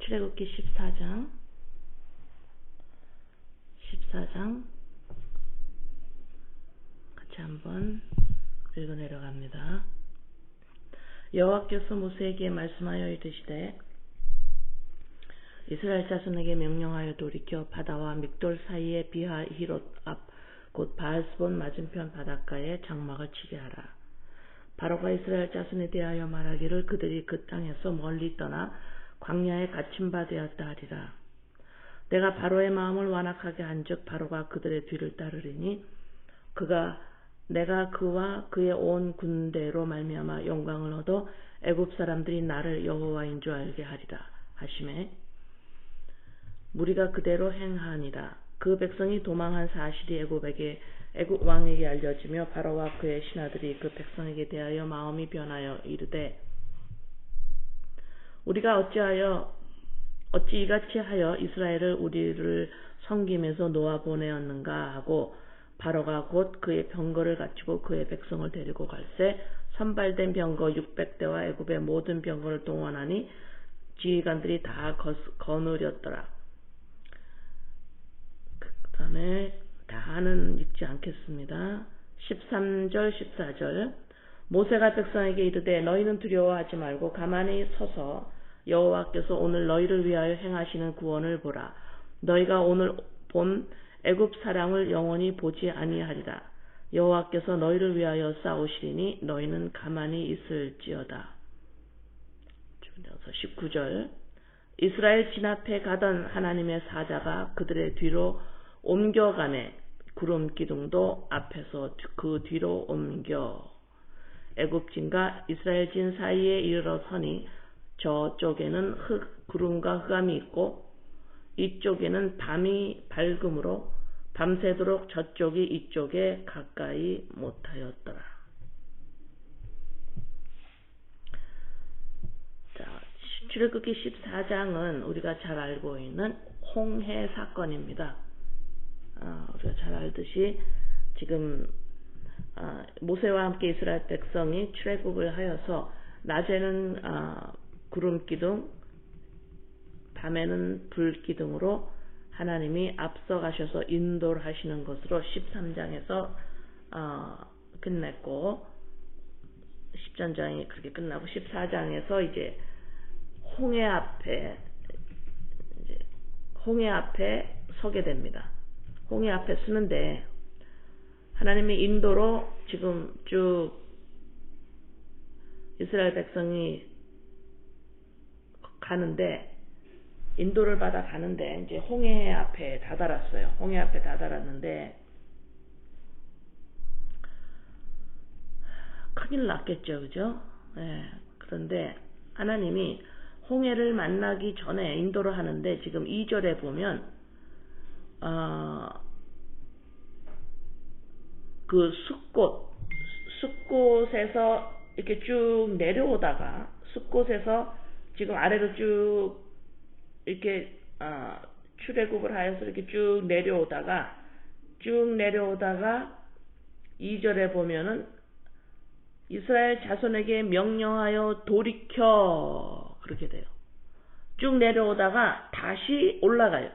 출애굽기 14장 같이 한번 읽어 내려갑니다. 여호와께서 모세에게 말씀하여 이르시되 이스라엘 자손에게 명령하여 돌이켜 바다와 믹돌 사이의 비하히롯 앞 곧 바알스본 맞은편 바닷가에 장막을 치게 하라. 바로가 이스라엘 자손에 대하여 말하기를 그들이 그 땅에서 멀리 떠나 광야에 갇힌 바 되었다 하리라. 내가 바로의 마음을 완악하게 한즉 바로가 그들의 뒤를 따르리니 내가 그와 그의 온 군대로 말미암아 영광을 얻어 애굽 사람들이 나를 여호와인 줄 알게 하리라 하시매 무리가 그대로 행하니라. 그 백성이 도망한 사실이 애굽 왕에게 알려지며 바로와 그의 신하들이 그 백성에게 대하여 마음이 변하여 이르되 우리가 어찌 이같이 하여 이스라엘을 우리를 섬김에서 놓아 보내었는가 하고 바로가 곧 그의 병거를 갖추고 그의 백성을 데리고 갈새 선발된 병거 600대와 애굽의 모든 병거를 동원하니 지휘관들이 다 거느렸더라. 그 다음에 다는 읽지 않겠습니다. 13절 14절 모세가 백성에게 이르되 너희는 두려워하지 말고 가만히 서서 여호와께서 오늘 너희를 위하여 행하시는 구원을 보라. 너희가 오늘 본 애굽 사람을 영원히 보지 아니하리라. 여호와께서 너희를 위하여 싸우시리니 너희는 가만히 있을지어다. 19절 이스라엘 진압해 가던 하나님의 사자가 그들의 뒤로 옮겨가네. 구름 기둥도 앞에서 그 뒤로 옮겨 애굽진과 이스라엘 진 사이에 이르러 서니 저쪽에는 구름과 흑암이 있고 이쪽에는 밤이 밝음으로 밤새도록 저쪽이 이쪽에 가까이 못하였더라. 자, 출애굽기 14장은 우리가 잘 알고 있는 홍해 사건입니다. 우리가 잘 알듯이 지금 모세와 함께 이스라엘 백성이 출애굽을 하여서 낮에는 구름기둥 밤에는 불기둥으로 하나님이 앞서가셔서 인도를 하시는 것으로 13장에서 끝냈고 13장이 그렇게 끝나고 14장에서 이제 홍해 앞에 서게 됩니다. 홍해 앞에 서는데 하나님의 인도로 지금 쭉 이스라엘 백성이 가는데 인도를 받아 가는데 이제 홍해 앞에 다다랐어요. 홍해 앞에 다다랐는데 큰일 났겠죠, 그죠? 네. 그런데 하나님이 홍해를 만나기 전에 인도를 하는데 지금 2절에 보면 그 숲곳에서 이렇게 쭉 내려오다가 숲곳에서 지금 아래로 쭉 이렇게 출애굽을 하여서 이렇게 쭉 내려오다가 2절에 보면은 이스라엘 자손에게 명령하여 돌이켜 그렇게 돼요. 쭉 내려오다가 다시 올라가요.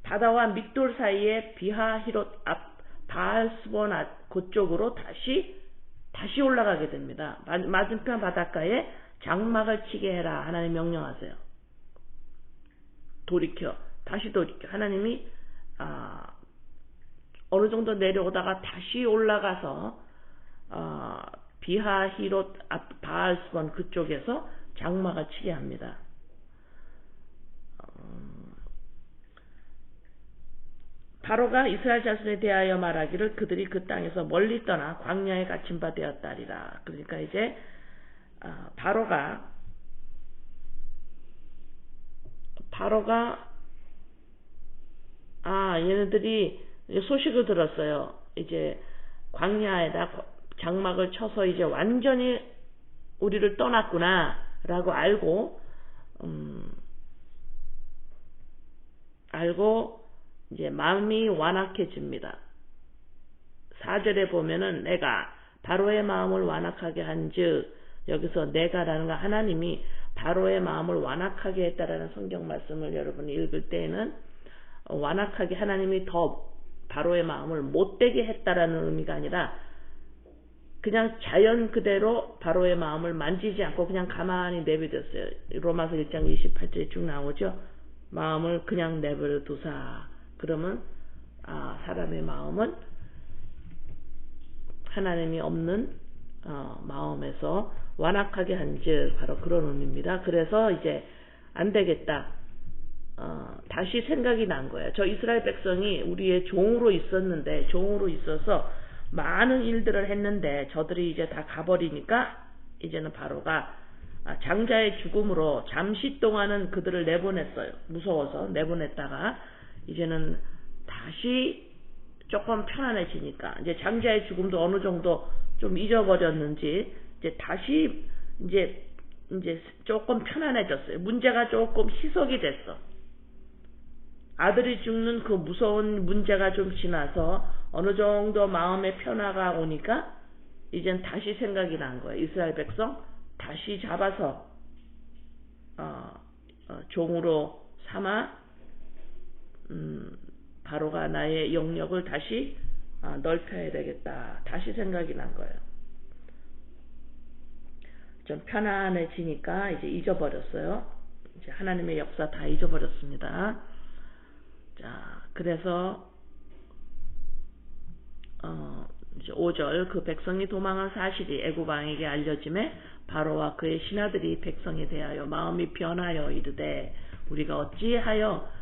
바다와 믹돌 사이에 비하히롯 앞 바알스본 그쪽으로 다시 올라가게 됩니다. 맞은편 바닷가에 장막을 치게 해라. 하나님 명령하세요. 다시 돌이켜. 하나님이 어느 정도 내려오다가 다시 올라가서 비하히롯 앞 바알스본 그쪽에서 장막을 치게 합니다. 바로가 이스라엘 자손에 대하여 말하기를 그들이 그 땅에서 멀리 떠나 광야에 갇힌 바 되었다리라. 그러니까 이제 바로가 얘네들이 소식을 들었어요. 이제 광야에다 장막을 쳐서 이제 완전히 우리를 떠났구나 라고 알고 이제 마음이 완악해집니다. 4절에 보면은 내가 바로의 마음을 완악하게 한즉 여기서 내가라는 거 하나님이 바로의 마음을 완악하게 했다라는 성경 말씀을 여러분이 읽을 때에는 완악하게 하나님이 더 바로의 마음을 못되게 했다라는 의미가 아니라 그냥 자연 그대로 바로의 마음을 만지지 않고 그냥 가만히 내버렸어요. 로마서 1장 28절에 쭉 나오죠. 마음을 그냥 내버려 두사. 그러면 사람의 마음은 하나님이 없는 마음에서 완악하게 한즉 바로 그런 의미입니다. 그래서 이제 안 되겠다. 다시 생각이 난 거예요. 저 이스라엘 백성이 우리의 종으로 있어서 많은 일들을 했는데 저들이 이제 다 가버리니까 이제는 바로가 장자의 죽음으로 잠시 동안은 그들을 내보냈어요. 무서워서 내보냈다가 이제는 다시 조금 편안해지니까 이제 장자의 죽음도 어느 정도 좀 잊어버렸는지 이제 다시 이제 조금 편안해졌어요. 문제가 조금 희석이 됐어. 아들이 죽는 그 무서운 문제가 좀 지나서 어느 정도 마음의 변화가 오니까 이젠 다시 생각이 난 거예요. 이스라엘 백성 다시 잡아서 종으로 삼아 바로가 나의 영역을 다시 넓혀야 되겠다. 다시 생각이 난 거예요. 좀 편안해지니까 이제 잊어버렸어요. 이제 하나님의 역사 다 잊어버렸습니다. 자, 그래서 이제 5절 그 백성이 도망한 사실이 애굽 왕에게 알려짐에 바로와 그의 신하들이 백성에 대하여 마음이 변하여 이르되 우리가 어찌하여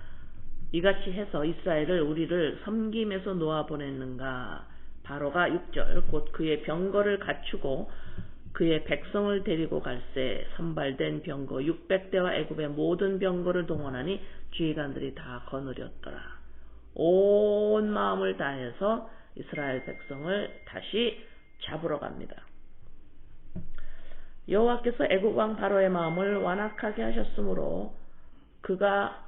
이같이 해서 이스라엘을 우리를 섬김에서 놓아 보냈는가. 바로가 6절 곧 그의 병거를 갖추고 그의 백성을 데리고 갈새 선발된 병거 600대와 애굽의 모든 병거를 동원하니 지휘관들이 다 거느렸더라. 온 마음을 다해서 이스라엘 백성을 다시 잡으러 갑니다. 여호와께서 애굽 왕 바로의 마음을 완악하게 하셨으므로 그가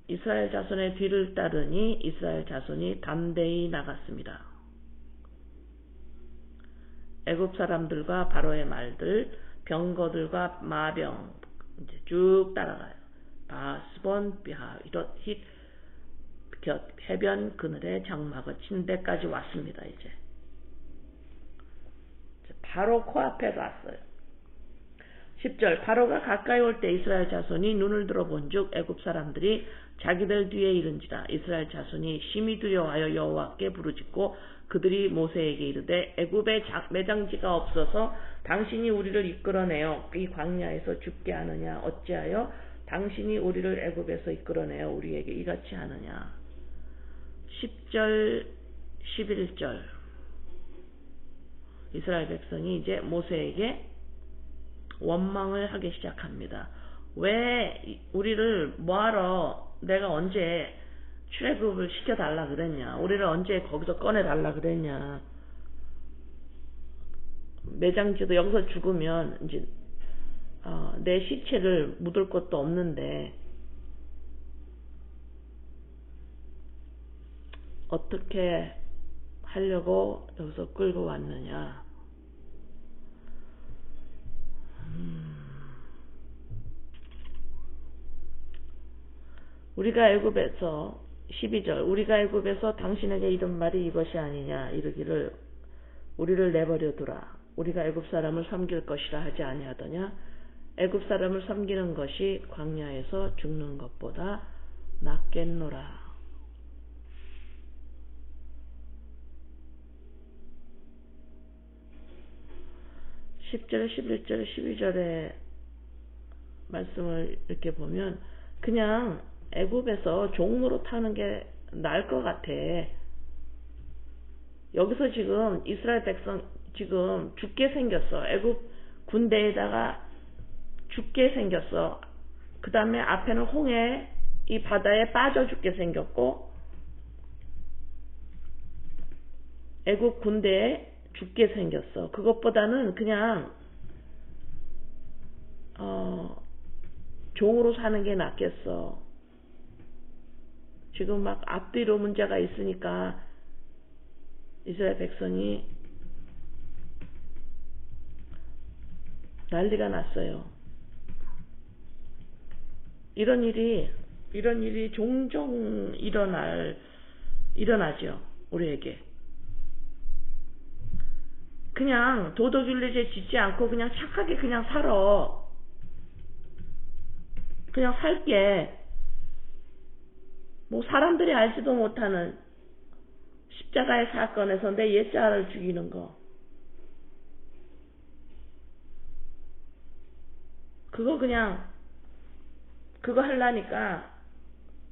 이스라엘 자손의 뒤를 따르니 이스라엘 자손이 담대히 나갔습니다. 애굽 사람들과 바로의 말들, 병거들과 마병 이제 쭉 따라가요. 바스본, 비하히롯, 힛, 해변 그늘에 장막을 친 데까지 왔습니다. 이제 바로 코앞에 갔어요. 10절 바로가 가까이 올 때 이스라엘 자손이 눈을 들어 본즉 애굽 사람들이 자기들 뒤에 이른지라. 이스라엘 자손이 심히 두려워하여 여호와께 부르짖고 그들이 모세에게 이르되 애굽에 매장지가 없어서 당신이 우리를 이끌어내어 이 광야에서 죽게 하느냐. 어찌하여 당신이 우리를 애굽에서 이끌어내어 우리에게 이같이 하느냐. 10절 11절 이스라엘 백성이 이제 모세에게 원망을 하기 시작합니다. 왜 우리를 뭐하러 내가 언제 출애굽을 시켜달라 그랬냐. 우리를 언제 거기서 꺼내달라 그랬냐. 매장지도 여기서 죽으면 이제 내 시체를 묻을 것도 없는데 어떻게 하려고 여기서 끌고 왔느냐. 우리가 애굽에서 12절 우리가 애굽에서 당신에게 이른 말이 이것이 아니냐. 이르기를 우리를 내버려 두라. 우리가 애굽 사람을 섬길 것이라 하지 아니하더냐. 애굽 사람을 섬기는 것이 광야에서 죽는 것보다 낫겠노라. 10절, 11절, 12절의 말씀을 이렇게 보면 그냥 애굽에서 종으로 타는 게 나을 것 같아. 여기서 지금 이스라엘 백성 지금 죽게 생겼어. 애굽 군대에다가 죽게 생겼어. 그 다음에 앞에는 홍해 이 바다에 빠져 죽게 생겼고 애굽 군대에 죽게 생겼어. 그것보다는 그냥 종으로 사는 게 낫겠어. 지금 막 앞뒤로 문제가 있으니까 이스라엘 백성이 난리가 났어요. 이런 일이 종종 일어나죠. 우리에게. 그냥 도덕윤리죄 짓지 않고 그냥 착하게 그냥 살아. 그냥 살게. 뭐 사람들이 알지도 못하는 십자가의 사건에서 내 옛자를 죽이는 거. 그거 하려니까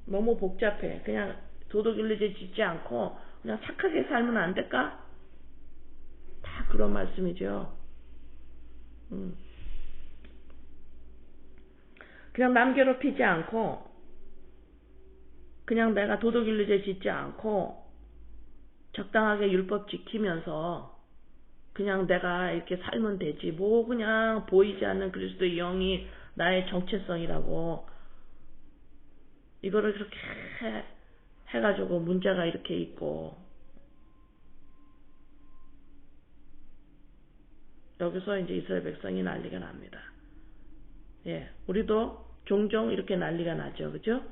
너무 복잡해. 그냥 도덕윤리죄 짓지 않고 그냥 착하게 살면 안 될까? 다 그런 말씀이죠. 그냥 남 괴롭히지 않고 그냥 내가 도덕윤리죄 짓지 않고 적당하게 율법 지키면서 그냥 내가 이렇게 살면 되지. 뭐 그냥 보이지 않는 그리스도의 영이 나의 정체성이라고 이거를 그렇게 해가지고 문제가 이렇게 있고 여기서 이제 이스라엘 백성이 난리가 납니다. 예, 우리도 종종 이렇게 난리가 나죠. 그죠?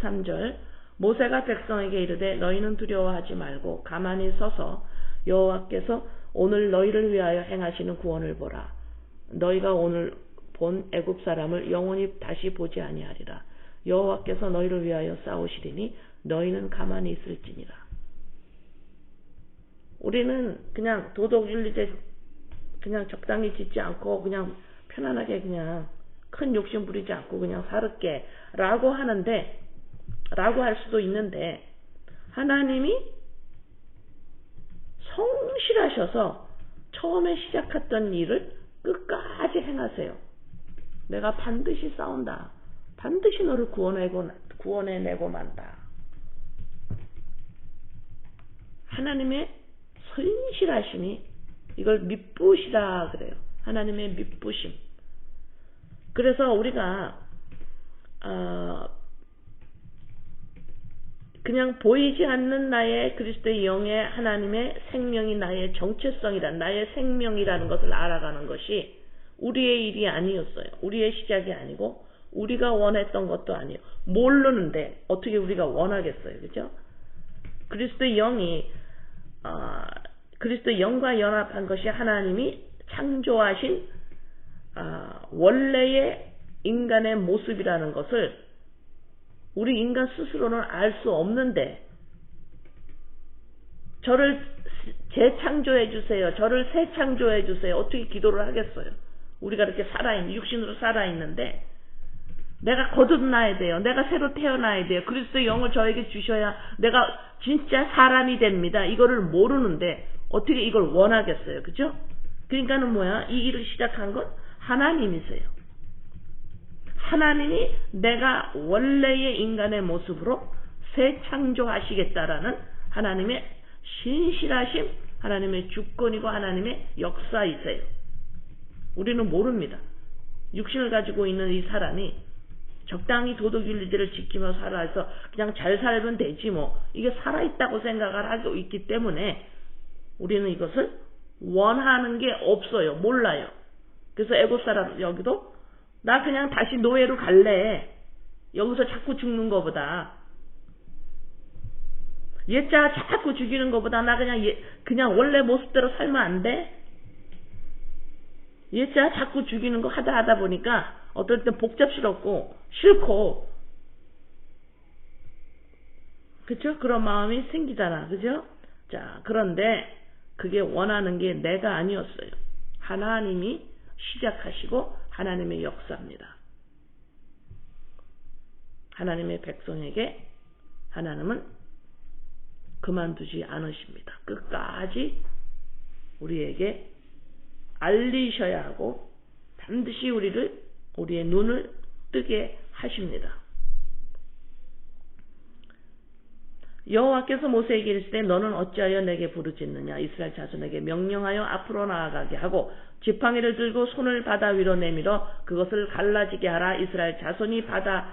13절 모세가 백성에게 이르되 너희는 두려워하지 말고 가만히 서서 여호와께서 오늘 너희를 위하여 행하시는 구원을 보라. 너희가 오늘 본 애굽 사람을 영원히 다시 보지 아니하리라. 여호와께서 너희를 위하여 싸우시리니 너희는 가만히 있을지니라. 우리는 그냥 도덕윤리죄 그냥 적당히 짓지 않고 그냥 편안하게 그냥 큰 욕심 부리지 않고 그냥 살을게 라고 하는데 라고 할 수도 있는데 하나님이 성실하셔서 처음에 시작했던 일을 끝까지 행하세요. 내가 반드시 싸운다. 반드시 너를 구원해내고 만다. 하나님의 성실하심이 이걸 미쁘시다 그래요. 하나님의 미쁘심. 그래서 우리가 그냥 보이지 않는 나의 그리스도의 영의 하나님의 생명이 나의 정체성이란 나의 생명이라는 것을 알아가는 것이 우리의 일이 아니었어요. 우리의 시작이 아니고 우리가 원했던 것도 아니에요. 모르는데 어떻게 우리가 원하겠어요. 그죠? 그리스도의 영이 그리스도의 영과 연합한 것이 하나님이 창조하신 원래의 인간의 모습이라는 것을 우리 인간 스스로는 알 수 없는데 저를 재창조해 주세요. 저를 새 창조해 주세요. 어떻게 기도를 하겠어요. 우리가 이렇게 육신으로 살아있는데 내가 거듭나야 돼요. 내가 새로 태어나야 돼요. 그리스도의 영을 저에게 주셔야 내가 진짜 사람이 됩니다. 이거를 모르는데 어떻게 이걸 원하겠어요. 그죠? 그러니까는 뭐야? 이 일을 시작한 건 하나님이세요. 하나님이 내가 원래의 인간의 모습으로 새 창조하시겠다라는 하나님의 신실하심, 하나님의 주권이고 하나님의 역사이세요. 우리는 모릅니다. 육신을 가지고 있는 이 사람이 적당히 도덕윤리들을 지키며 살아서 그냥 잘 살면 되지 뭐 이게 살아있다고 생각을 하고 있기 때문에 우리는 이것을 원하는 게 없어요. 몰라요. 그래서 애국 사람 여기도 나 그냥 다시 노예로 갈래. 여기서 자꾸 죽는 거보다 옛자 자꾸 죽이는 거보다 나 그냥 원래 모습대로 살면 안 돼? 옛자 자꾸 죽이는 거 하다 보니까 어떨 땐 복잡스럽고 싫고 그쵸? 그런 마음이 생기잖아. 그죠? 자, 그런데 그게 원하는 게 내가 아니었어요. 하나님이 시작하시고 하나님의 역사입니다. 하나님의 백성에게 하나님은 그만두지 않으십니다. 끝까지 우리에게 알리셔야 하고 반드시 우리의 눈을 뜨게 하십니다. 여호와께서 모세에게 이르시되 너는 어찌하여 내게 부르짖느냐. 이스라엘 자손에게 명령하여 앞으로 나아가게 하고 지팡이를 들고 손을 바다 위로 내밀어 그것을 갈라지게 하라. 이스라엘 자손이 바다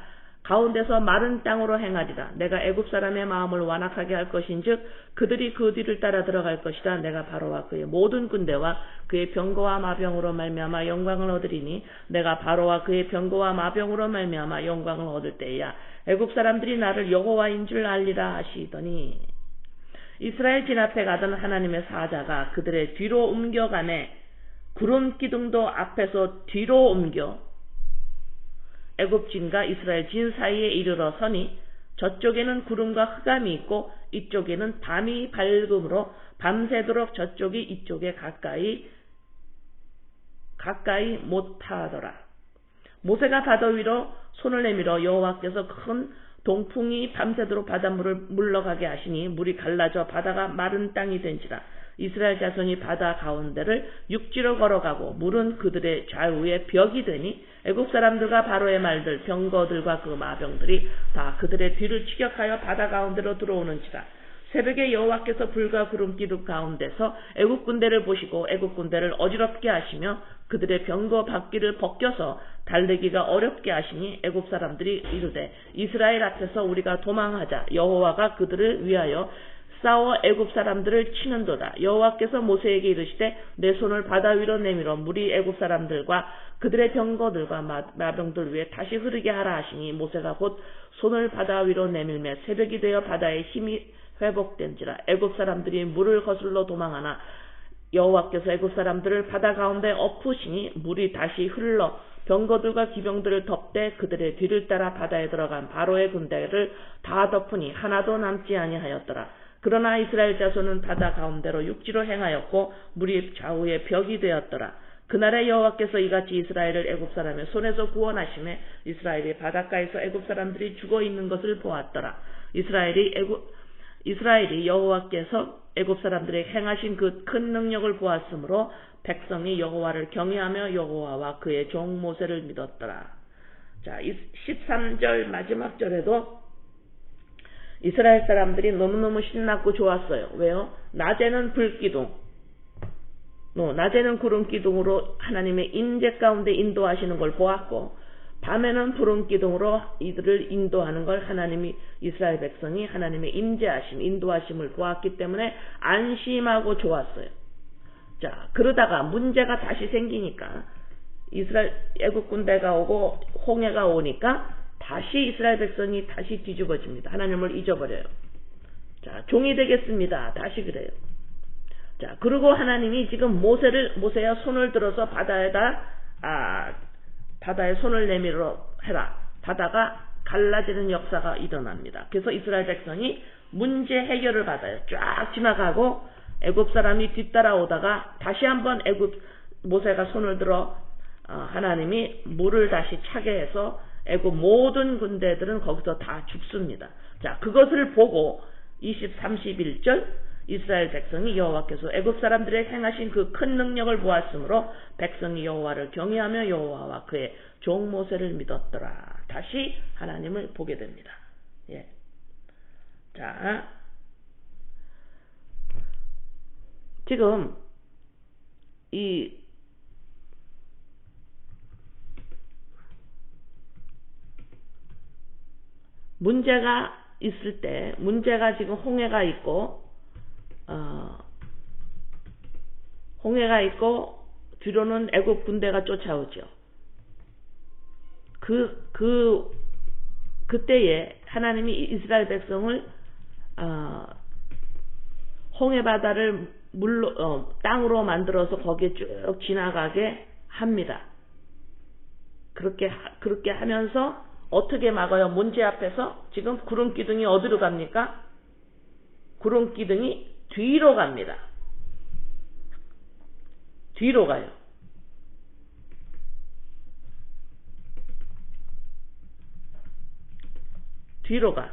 가운데서 마른 땅으로 행하리라. 내가 애굽 사람의 마음을 완악하게 할 것인즉 그들이 그 뒤를 따라 들어갈 것이라. 내가 바로와 그의 모든 군대와 그의 병거와 마병으로 말미암아 영광을 얻으리니 내가 바로와 그의 병거와 마병으로 말미암아 영광을 얻을 때야 애굽 사람들이 나를 여호와인 줄 알리라 하시더니 이스라엘 진 앞에 가던 하나님의 사자가 그들의 뒤로 옮겨가매 구름 기둥도 앞에서 뒤로 옮겨 애굽 진과 이스라엘 진 사이에 이르러 서니 저쪽에는 구름과 흑암이 있고 이쪽에는 밤이 밝음으로 밤새도록 저쪽이 이쪽에 가까이 못하더라. 모세가 바다 위로 손을 내밀어 여호와께서 큰 동풍이 밤새도록 바닷물을 물러가게 하시니 물이 갈라져 바다가 마른 땅이 된지라. 이스라엘 자손이 바다 가운데를 육지로 걸어가고 물은 그들의 좌우에 벽이 되니 애국 사람들과 바로의 말들 병거들과 그 마병들이 다 그들의 뒤를 추격하여 바다 가운데로 들어오는지라. 새벽에 여호와께서 불과 구름 기둥 가운데서 애국 군대를 보시고 애국 군대를 어지럽게 하시며 그들의 병거 바퀴를 벗겨서 달리기가 어렵게 하시니 애국 사람들이 이르되 이스라엘 앞에서 우리가 도망하자. 여호와가 그들을 위하여 싸워 애굽 사람들을 치는도다. 여호와께서 모세에게 이르시되 내 손을 바다 위로 내밀어 물이 애굽 사람들과 그들의 병거들과 마병들 위에 다시 흐르게 하라 하시니 모세가 곧 손을 바다 위로 내밀매 새벽이 되어 바다의 힘이 회복된지라. 애굽 사람들이 물을 거슬러 도망하나 여호와께서 애굽 사람들을 바다 가운데 엎으시니 물이 다시 흘러 병거들과 기병들을 덮되 그들의 뒤를 따라 바다에 들어간 바로의 군대를 다 덮으니 하나도 남지 아니하였더라. 그러나 이스라엘 자손은 바다 가운데로 육지로 행하였고 물이 좌우에 벽이 되었더라. 그날에 여호와께서 이같이 이스라엘을 애굽 사람의 손에서 구원하시매 이스라엘이 바닷가에서 애굽 사람들이 죽어 있는 것을 보았더라. 이스라엘이 여호와께서 애굽 사람들에게 행하신 그 큰 능력을 보았으므로 백성이 여호와를 경외하며 여호와와 그의 종 모세를 믿었더라. 자, 13절 마지막 절에도 이스라엘 사람들이 너무너무 신났고 좋았어요. 왜요? 낮에는 불기둥, 낮에는 구름기둥으로 하나님의 인재 가운데 인도하시는 걸 보았고 밤에는 구름기둥으로 이들을 인도하는 걸 하나님이 이스라엘 백성이 하나님의 인재하심, 인도하심을 보았기 때문에 안심하고 좋았어요. 자, 그러다가 문제가 다시 생기니까 이스라엘 애국 군대가 오고 홍해가 오니까 다시 이스라엘 백성이 다시 뒤집어집니다. 하나님을 잊어버려요. 자, 종이 되겠습니다. 다시 그래요. 자, 그리고 하나님이 지금 모세야 손을 들어서 바다에 손을 내밀어 해라. 바다가 갈라지는 역사가 일어납니다. 그래서 이스라엘 백성이 문제 해결을 받아요. 쫙 지나가고 애굽 사람이 뒤따라오다가 다시 한번 모세가 손을 들어 하나님이 물을 다시 차게 해서 애굽 모든 군대들은 거기서 다 죽습니다. 자, 그것을 보고 31절 이스라엘 백성이 여호와께서 애굽 사람들의 행하신 그 큰 능력을 보았으므로 백성이 여호와를 경외하며 여호와와 그의 종 모세를 믿었더라. 다시 하나님을 보게 됩니다. 예. 자, 지금 이 문제가 있을 때, 문제가 지금 홍해가 있고 뒤로는 애굽 군대가 쫓아오죠. 그때에 하나님이 이스라엘 백성을 홍해 바다를 땅으로 만들어서 거기에 쭉 지나가게 합니다. 그렇게 하면서 어떻게 막아요? 문제 앞에서 지금 구름 기둥이 어디로 갑니까? 구름 기둥이 뒤로 갑니다. 뒤로 가요. 뒤로 가.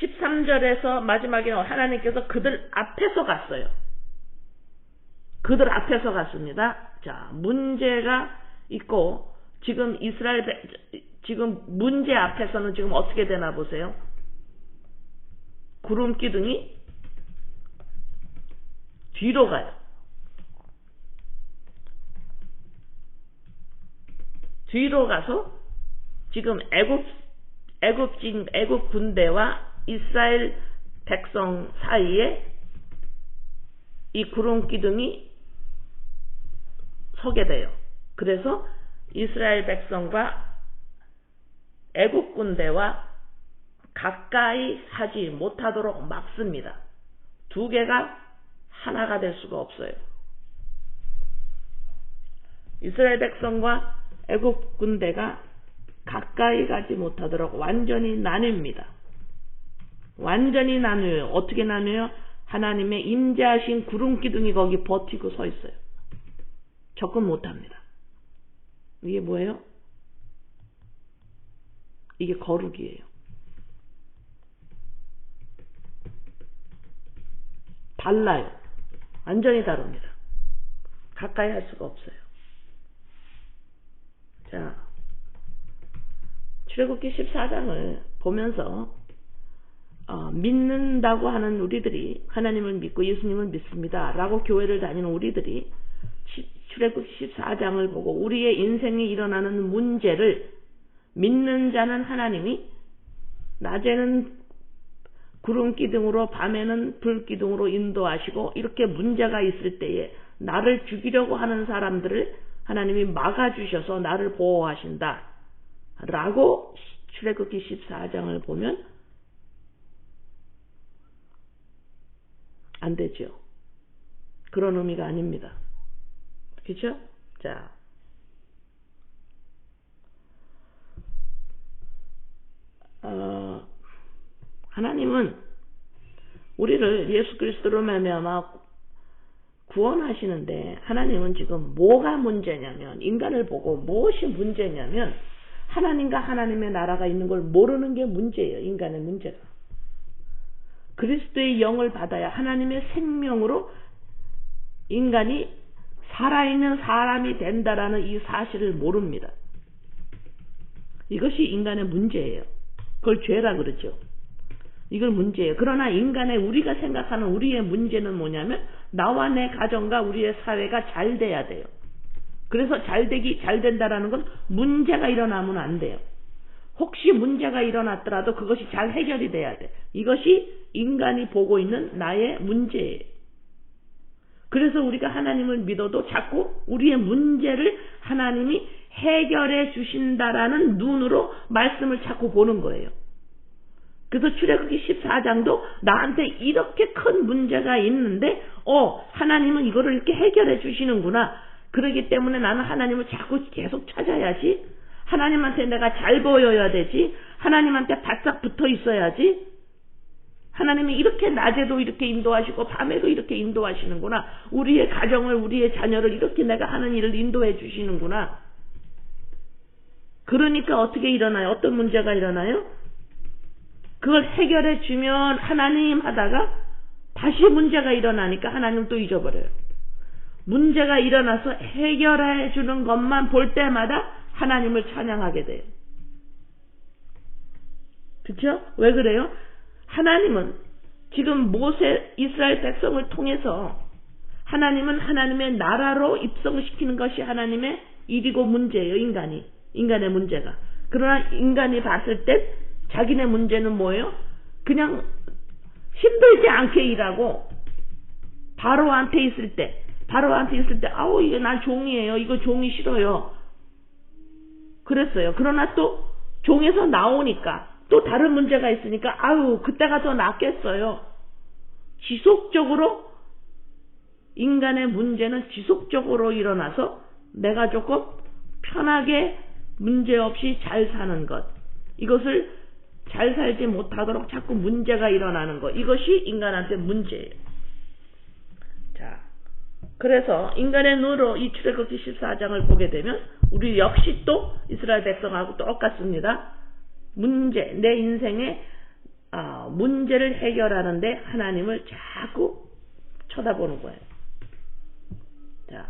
13절에서 마지막에 하나님께서 그들 앞에서 갔어요. 그들 앞에서 갔습니다. 자, 문제가 있고 지금 지금 문제 앞에서는 지금 어떻게 되나 보세요. 구름 기둥이 뒤로 가요. 뒤로 가서 지금 애굽 애굽 군대와 이스라엘 백성 사이에 이 구름 기둥이 서게 돼요. 그래서 이스라엘 백성과 애굽 군대와 가까이 하지 못하도록 막습니다. 두 개가 하나가 될 수가 없어요. 이스라엘 백성과 애굽 군대가 가까이 가지 못하도록 완전히 나뉩니다. 완전히 나누어요. 어떻게 나누어요? 하나님의 임재하신 구름 기둥이 거기 버티고 서 있어요. 접근 못합니다. 이게 뭐예요? 이게 거룩이에요. 달라요. 완전히 다릅니다. 가까이 할 수가 없어요. 자, 출애굽기 14장을 보면서 믿는다고 하는 우리들이, 하나님을 믿고 예수님을 믿습니다 라고 교회를 다니는 우리들이 출애굽기 14장을 보고 우리의 인생에 일어나는 문제를 믿는 자는 하나님이 낮에는 구름 기둥으로 밤에는 불 기둥으로 인도하시고 이렇게 문제가 있을 때에 나를 죽이려고 하는 사람들을 하나님이 막아주셔서 나를 보호하신다 라고 출애굽기 14장을 보면 안 되죠. 그런 의미가 아닙니다. 그렇죠? 자, 하나님은 우리를 예수 그리스도로 말미암아 구원하시는데, 하나님은 지금 뭐가 문제냐면, 인간을 보고 무엇이 문제냐면 하나님과 하나님의 나라가 있는 걸 모르는 게 문제예요. 인간의 문제가. 그리스도의 영을 받아야 하나님의 생명으로 인간이 살아있는 사람이 된다라는 이 사실을 모릅니다. 이것이 인간의 문제예요. 그걸 죄라 그러죠. 이걸 문제예요. 그러나 인간의, 우리가 생각하는 우리의 문제는 뭐냐면 나와 내 가정과 우리의 사회가 잘 돼야 돼요. 그래서 잘 된다라는 건 문제가 일어나면 안 돼요. 혹시 문제가 일어났더라도 그것이 잘 해결이 돼야 돼. 이것이 인간이 보고 있는 나의 문제예요. 그래서 우리가 하나님을 믿어도 자꾸 우리의 문제를 하나님이 해결해 주신다라는 눈으로 말씀을 자꾸 보는 거예요. 그래서 출애굽기 14장도 나한테 이렇게 큰 문제가 있는데 하나님은 이거를 이렇게 해결해 주시는구나. 그렇기 때문에 나는 하나님을 자꾸 계속 찾아야지. 하나님한테 내가 잘 보여야 되지. 하나님한테 바짝 붙어 있어야지. 하나님이 이렇게 낮에도 이렇게 인도하시고 밤에도 이렇게 인도하시는구나. 우리의 가정을, 우리의 자녀를 이렇게 내가 하는 일을 인도해 주시는구나. 그러니까 어떻게 일어나요? 어떤 문제가 일어나요? 그걸 해결해 주면 하나님 하다가 다시 문제가 일어나니까 하나님 또 잊어버려요. 문제가 일어나서 해결해 주는 것만 볼 때마다 하나님을 찬양하게 돼요. 그렇죠? 왜 그래요? 하나님은 지금 이스라엘 백성을 통해서 하나님은 하나님의 나라로 입성시키는 것이 하나님의 일이고 문제예요. 인간의 문제가. 그러나 인간이 봤을 때 자기네 문제는 뭐예요? 그냥 힘들지 않게 일하고 바로한테 있을 때 아우 이게 난 종이에요. 이거 종이 싫어요. 그랬어요. 그러나 또 종에서 나오니까 또 다른 문제가 있으니까 아유 그때가 더 낫겠어요. 지속적으로 인간의 문제는 지속적으로 일어나서 내가 조금 편하게 문제없이 잘 사는 것, 이것을 잘 살지 못하도록 자꾸 문제가 일어나는 것, 이것이 인간한테 문제예요. 자, 그래서 인간의 눈으로 이 출애굽기 14장을 보게 되면 우리 역시 또 이스라엘 백성하고 똑같습니다. 내 인생의 문제를 해결하는데 하나님을 자꾸 쳐다보는 거예요. 자,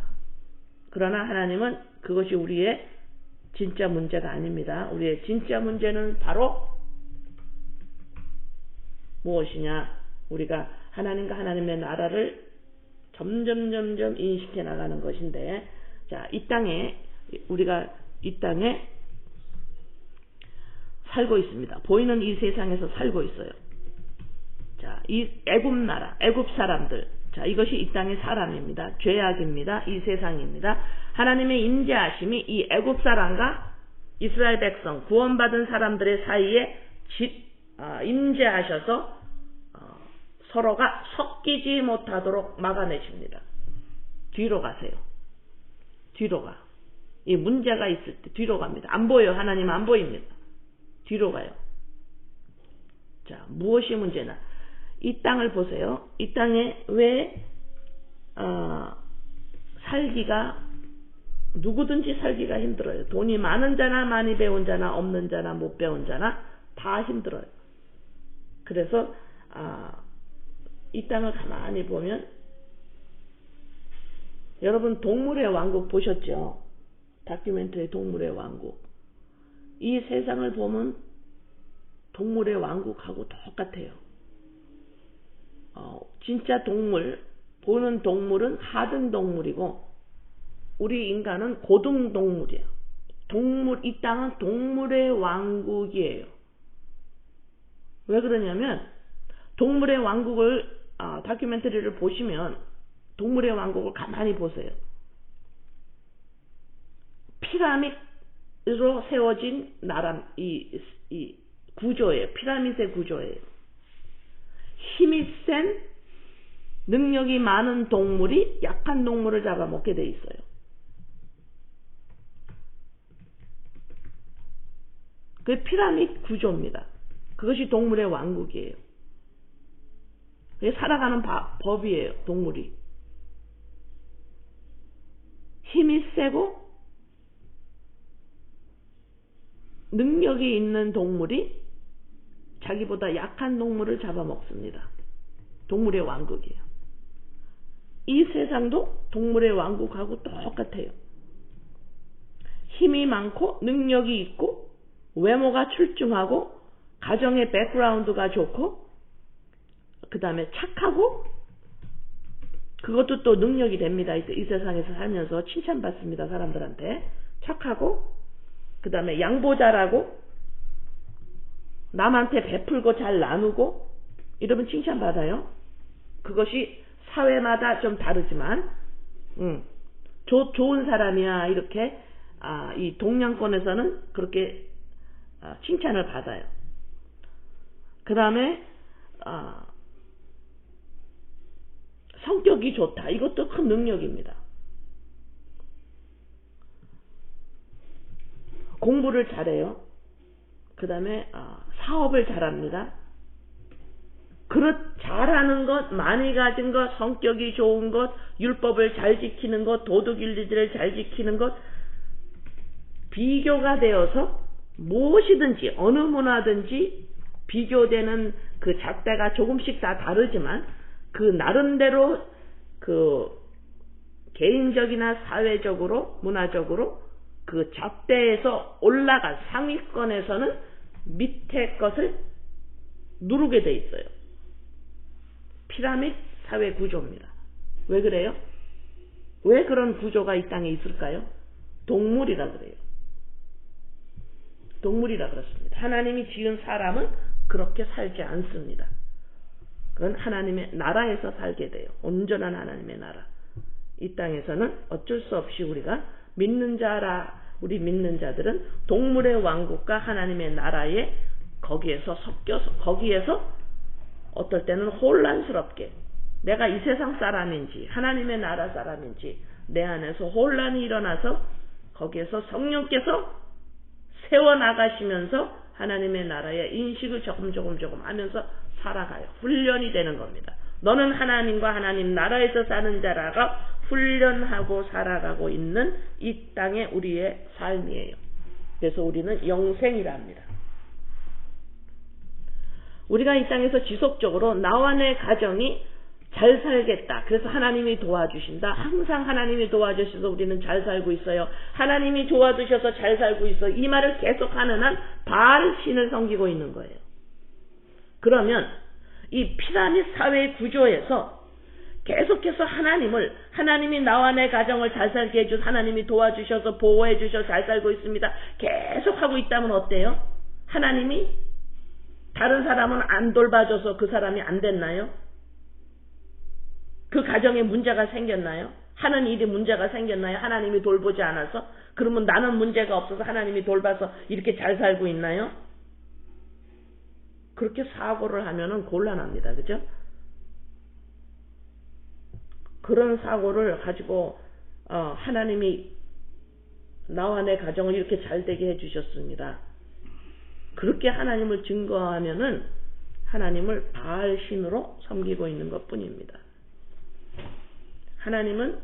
그러나 하나님은 그것이 우리의 진짜 문제가 아닙니다. 우리의 진짜 문제는 바로 무엇이냐? 우리가 하나님과 하나님의 나라를 점점 인식해 나가는 것인데, 자, 우리가 이 땅에 살고 있습니다. 보이는 이 세상에서 살고 있어요. 자, 이 애굽 나라, 애굽 사람들. 자, 이것이 이 땅의 사람입니다. 죄악입니다. 이 세상입니다. 하나님의 임재하심이 이 애굽 사람과 이스라엘 백성, 구원받은 사람들의 사이에 임재하셔서 서로가 섞이지 못하도록 막아내십니다. 뒤로 가세요. 뒤로 가. 이 문제가 있을 때 뒤로 갑니다. 안 보여요. 하나님 안 보입니다. 뒤로 가요. 자, 무엇이 문제나? 이 땅을 보세요. 이 땅에 왜 살기가, 누구든지 살기가 힘들어요. 돈이 많은 자나 많이 배운 자나 없는 자나 못 배운 자나 다 힘들어요. 그래서 이 땅을 가만히 보면, 여러분 동물의 왕국 보셨죠? 다큐멘터리 동물의 왕국. 이 세상을 보면 동물의 왕국하고 똑같아요. 진짜 동물, 보는 동물은 하등 동물이고 우리 인간은 고등 동물이에요. 이 땅은 동물의 왕국이에요. 왜 그러냐면 동물의 왕국을 다큐멘터리를 보시면 동물의 왕국을 가만히 보세요. 피라미드로 세워진 나라, 이 구조예요. 피라미드의 구조예요. 힘이 센, 능력이 많은 동물이 약한 동물을 잡아먹게 돼 있어요. 그 피라미드 구조입니다. 그것이 동물의 왕국이에요. 그게 살아가는 법이에요. 동물이. 힘이 세고 능력이 있는 동물이 자기보다 약한 동물을 잡아먹습니다. 동물의 왕국이에요. 이 세상도 동물의 왕국하고 똑같아요. 힘이 많고 능력이 있고 외모가 출중하고 가정의 백그라운드가 좋고 그 다음에 착하고, 그것도 또 능력이 됩니다. 이 세상에서 살면서 칭찬받습니다. 사람들한테. 착하고, 그 다음에 양보 잘하고, 남한테 베풀고 잘 나누고, 이러면 칭찬받아요. 그것이 사회마다 좀 다르지만 좋은 사람이야, 이렇게 이 동양권에서는 그렇게 칭찬을 받아요. 그 다음에 성격이 좋다. 이것도 큰 능력입니다. 공부를 잘해요. 그 다음에 사업을 잘합니다. 잘하는 것, 많이 가진 것, 성격이 좋은 것, 율법을 잘 지키는 것, 도덕윤리들을 잘 지키는 것, 비교가 되어서 무엇이든지 어느 문화든지 비교되는 그 잣대가 조금씩 다 다르지만 그 나름대로 그 개인적이나 사회적으로 문화적으로 그 잣대에서 올라간 상위권에서는 밑에 것을 누르게 돼 있어요. 피라미드 사회 구조입니다. 왜 그래요? 왜 그런 구조가 이 땅에 있을까요? 동물이라 그래요. 동물이라 그렇습니다. 하나님이 지은 사람은 그렇게 살지 않습니다. 그건 하나님의 나라에서 살게 돼요. 온전한 하나님의 나라. 이 땅에서는 어쩔 수 없이 우리가 우리 믿는 자들은 동물의 왕국과 하나님의 나라에 거기에서 섞여서, 거기에서 어떨 때는 혼란스럽게 내가 이 세상 사람인지 하나님의 나라 사람인지 내 안에서 혼란이 일어나서 거기에서 성령께서 세워나가시면서 하나님의 나라의 인식을 조금 하면서 살아가요. 훈련이 되는 겁니다. 너는 하나님과 하나님 나라에서 사는 자라가 훈련하고 살아가고 있는 이 땅의 우리의 삶이에요. 그래서 우리는 영생이라 합니다. 우리가 이 땅에서 지속적으로 나와 내 가정이 잘 살겠다. 그래서 하나님이 도와주신다. 항상 하나님이 도와주셔서 우리는 잘 살고 있어요. 하나님이 도와주셔서 잘 살고 있어. 이 말을 계속하는 한 바알 신을 섬기고 있는 거예요. 그러면 이 피라미드 사회 구조에서 계속해서 하나님이 나와 내 가정을 잘 살게 해주셔서 하나님이 도와주셔서 보호해 주셔서 잘 살고 있습니다. 계속 하고 있다면 어때요? 하나님이 다른 사람은 안 돌봐줘서 그 사람이 안 됐나요? 그 가정에 문제가 생겼나요? 하는 일이 문제가 생겼나요? 하나님이 돌보지 않아서? 그러면 나는 문제가 없어서 하나님이 돌봐서 이렇게 잘 살고 있나요? 그렇게 사고를 하면은 곤란합니다. 그죠? 그런 사고를 가지고 하나님이 나와 내 가정을 이렇게 잘 되게 해주셨습니다. 그렇게 하나님을 증거하면은 하나님을 바알 신으로 섬기고 있는 것 뿐입니다. 하나님은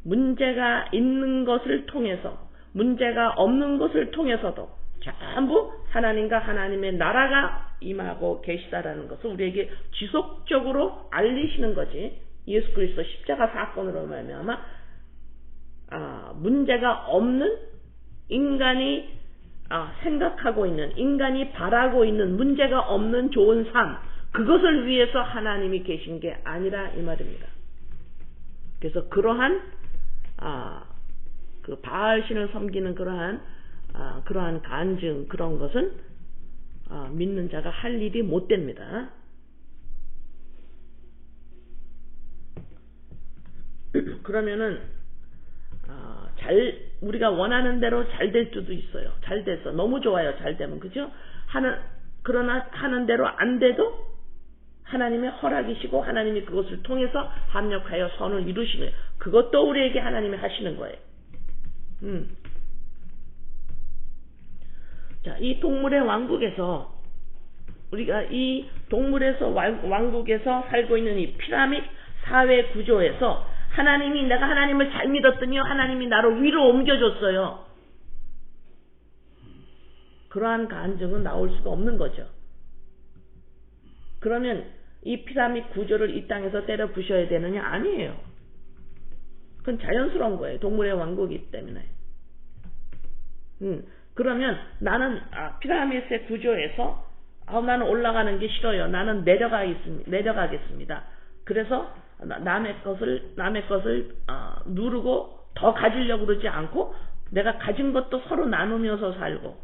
문제가 있는 것을 통해서, 문제가 없는 것을 통해서도 전부 하나님과 하나님의 나라가 임하고 계시다라는 것을 우리에게 지속적으로 알리시는 거지. 예수 그리스도 십자가 사건으로 말미암아 문제가 없는 인간이 생각하고 있는, 인간이 바라고 있는 문제가 없는 좋은 삶, 그것을 위해서 하나님이 계신 게 아니라 이 말입니다. 그래서 그러한 그 바알신을 섬기는 그러한 간증, 그런 것은 믿는 자가 할 일이 못 됩니다. 그러면은 우리가 원하는 대로 잘 될 수도 있어요. 잘 됐어. 너무 좋아요. 잘 되면. 그죠? 그러나 하는 대로 안 돼도 하나님의 허락이시고 하나님이 그것을 통해서 합력하여 선을 이루시는, 그것도 우리에게 하나님이 하시는 거예요. 자, 이 동물의 왕국에서, 우리가 이 동물에서 왕국에서 살고 있는 이 피라밋 사회 구조에서 내가 하나님을 잘 믿었더니 하나님이 나를 위로 옮겨줬어요. 그러한 간증은 나올 수가 없는 거죠. 그러면 이 피라밋 구조를 이 땅에서 때려 부셔야 되느냐? 아니에요. 그건 자연스러운 거예요. 동물의 왕국이기 때문에. 그러면 나는 피라밋의 구조에서 나는 올라가는 게 싫어요. 나는 내려가겠습니다. 그래서 남의 것을 누르고 더 가지려고 그러지 않고 내가 가진 것도 서로 나누면서 살고,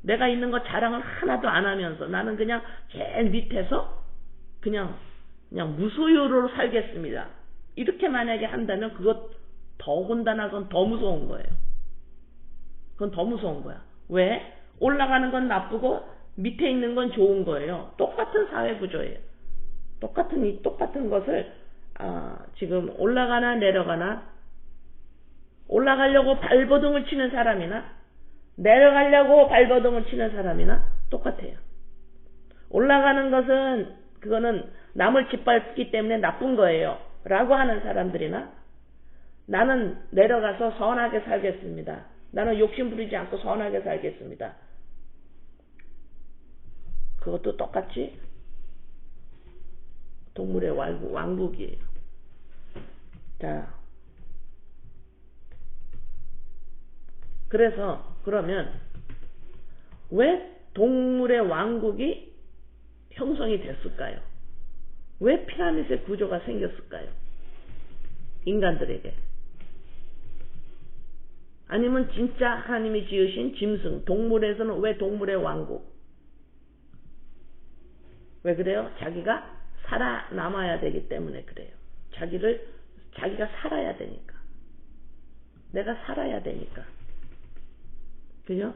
내가 있는 것 자랑을 하나도 안 하면서 나는 그냥 제일 밑에서 그냥 무소유로 살겠습니다. 이렇게 만약에 한다면 그것 더군다나 그건 더 무서운 거예요. 그건 더 무서운 거야. 왜? 올라가는 건 나쁘고 밑에 있는 건 좋은 거예요. 똑같은 사회 구조예요. 똑같은 것을 지금 올라가나 내려가나, 올라가려고 발버둥을 치는 사람이나 내려가려고 발버둥을 치는 사람이나 똑같아요. 올라가는 것은 그거는 남을 짓밟기 때문에 나쁜 거예요 라고 하는 사람들이나, 나는 내려가서 선하게 살겠습니다, 나는 욕심 부리지 않고 선하게 살겠습니다, 그것도 똑같이 동물의 왕국이에요. 자, 그러면 왜 동물의 왕국이 형성이 됐을까요? 왜 피라밋의 구조가 생겼을까요? 인간들에게. 아니면 진짜 하나님이 지으신 짐승, 동물에서는 왜 동물의 왕국? 왜 그래요? 자기가 살아남아야 되기 때문에 그래요. 자기가 살아야 되니까. 내가 살아야 되니까. 그죠?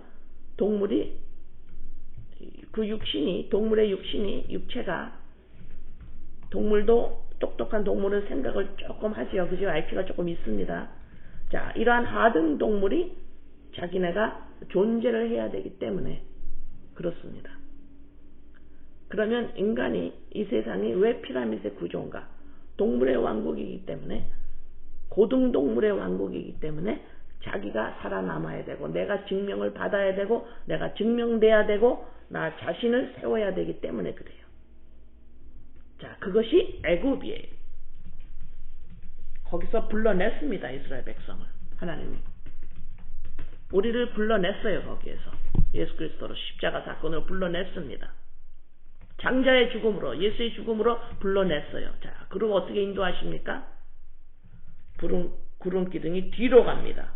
동물의 육체가, 동물도 똑똑한 동물은 생각을 조금 하지요. 그죠? IQ가 조금 있습니다. 자, 이러한 하등 동물이 자기네가 존재를 해야 되기 때문에 그렇습니다. 그러면 인간이, 이 세상이 왜 피라밋의 구조인가? 동물의 왕국이기 때문에, 고등동물의 왕국이기 때문에 자기가 살아남아야 되고, 내가 증명을 받아야 되고, 내가 증명돼야 되고, 나 자신을 세워야 되기 때문에 그래요. 자, 그것이 애굽이에요. 거기서 불러냈습니다. 이스라엘 백성을 하나님이. 우리를 불러냈어요. 거기에서 예수 그리스도로 십자가 사건으로 불러냈습니다. 장자의 죽음으로, 예수의 죽음으로 불러냈어요. 자, 그리고 어떻게 인도하십니까? 구름 기둥이 뒤로 갑니다.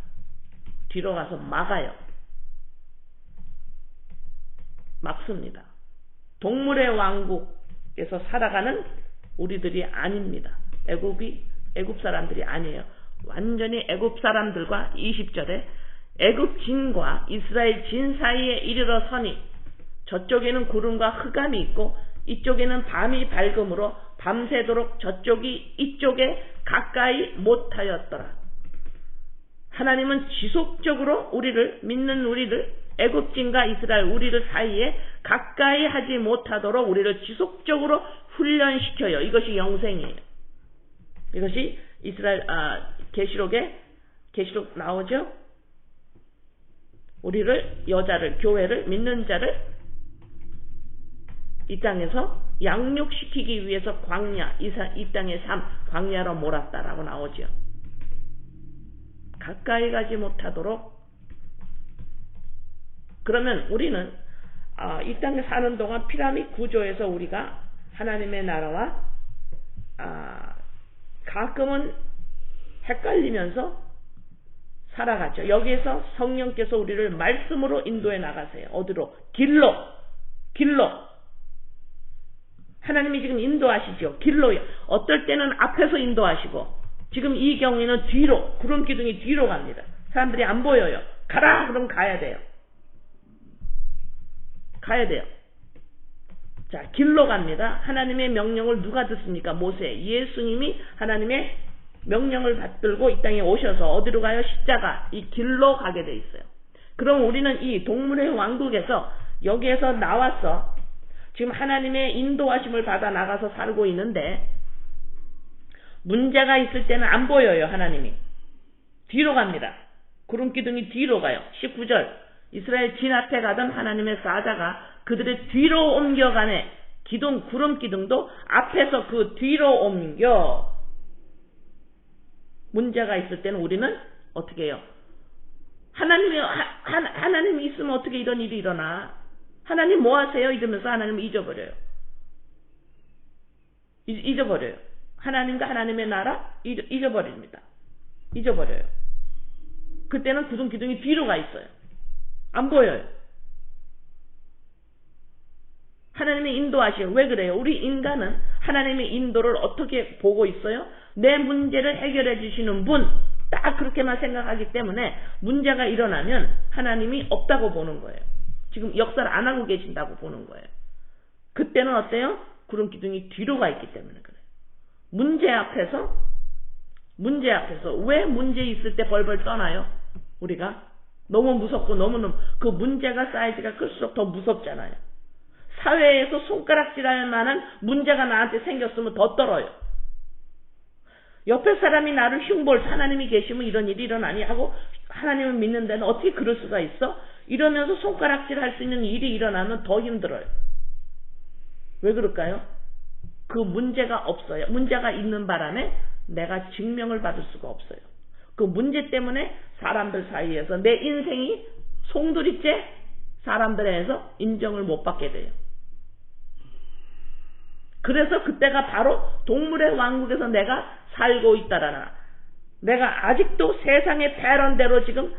뒤로 가서 막아요. 막습니다. 동물의 왕국에서 살아가는 우리들이 아닙니다. 애굽 사람들이 아니에요. 완전히 애굽 사람들과 20절에 애굽 진과 이스라엘 진 사이에 이르러 서니 저쪽에는 구름과 흑암이 있고 이쪽에는 밤이 밝음으로 밤새도록 저쪽이 이쪽에 가까이 못하였더라. 하나님은 지속적으로 믿는 우리를 애굽진과 이스라엘 우리들 사이에 가까이 하지 못하도록 우리를 지속적으로 훈련시켜요. 이것이 영생이에요. 이것이 계시록 나오죠. 우리를 교회를 믿는 자를 이 땅에서 양육시키기 위해서 이 땅의 삶 광야로 몰았다라고 나오죠. 가까이 가지 못하도록. 그러면 우리는 이 땅에 사는 동안 피라미드 구조에서 우리가 하나님의 나라와 가끔은 헷갈리면서 살아갔죠. 여기에서 성령께서 우리를 말씀으로 인도해 나가세요. 어디로? 길로. 하나님이 지금 인도하시죠. 길로요. 어떨 때는 앞에서 인도하시고 지금 이 경우에는 뒤로, 구름 기둥이 뒤로 갑니다. 사람들이 안 보여요. 가라! 그럼 가야 돼요. 자, 길로 갑니다. 하나님의 명령을 누가 듣습니까? 모세. 예수님이 하나님의 명령을 받들고 이 땅에 오셔서 어디로 가요? 십자가. 이 길로 가게 돼 있어요. 그럼 우리는 이 동물의 왕국에서 여기에서 나와서 지금 하나님의 인도하심을 받아 나가서 살고 있는데 문제가 있을 때는 안 보여요. 하나님이 뒤로 갑니다. 구름 기둥이 뒤로 가요. 19절 이스라엘 진 앞에 가던 하나님의 사자가 그들의 뒤로 옮겨가네. 구름 기둥도 앞에서 그 뒤로 옮겨. 문제가 있을 때는 우리는 어떻게 해요? 하나님이 있으면 어떻게 이런 일이 일어나? 하나님 뭐 하세요? 이러면서 하나님을 잊어버려요. 하나님과 하나님의 나라 잊어버립니다. 잊어버려요. 그때는 구름 기둥이 뒤로 가 있어요. 안 보여요. 하나님이 인도하시요. 왜 그래요? 우리 인간은 하나님의 인도를 어떻게 보고 있어요? 내 문제를 해결해 주시는 분, 딱 그렇게만 생각하기 때문에 문제가 일어나면 하나님이 없다고 보는 거예요. 지금 역사를 안 하고 계신다고 보는 거예요. 그때는 어때요? 구름 기둥이 뒤로 가 있기 때문에 그래요. 문제 앞에서 왜 문제 있을 때 벌벌 떠나요? 우리가 너무 무섭고 너무너무 그 문제가 사이즈가 클수록 더 무섭잖아요. 사회에서 손가락질할 만한 문제가 나한테 생겼으면 더 떨어요. 옆에 사람이 나를 흉볼, 하나님이 계시면 이런 일이 일어나니 하고 하나님을 믿는 데는 어떻게 그럴 수가 있어? 이러면서 손가락질 할 수 있는 일이 일어나면 더 힘들어요. 왜 그럴까요? 그 문제가 없어요. 문제가 있는 바람에 내가 증명을 받을 수가 없어요. 그 문제 때문에 사람들 사이에서 내 인생이 송두리째 사람들에서 인정을 못 받게 돼요. 그래서 그때가 바로 동물의 왕국에서 내가 살고 있다라나, 내가 아직도 세상의 패런대로 지금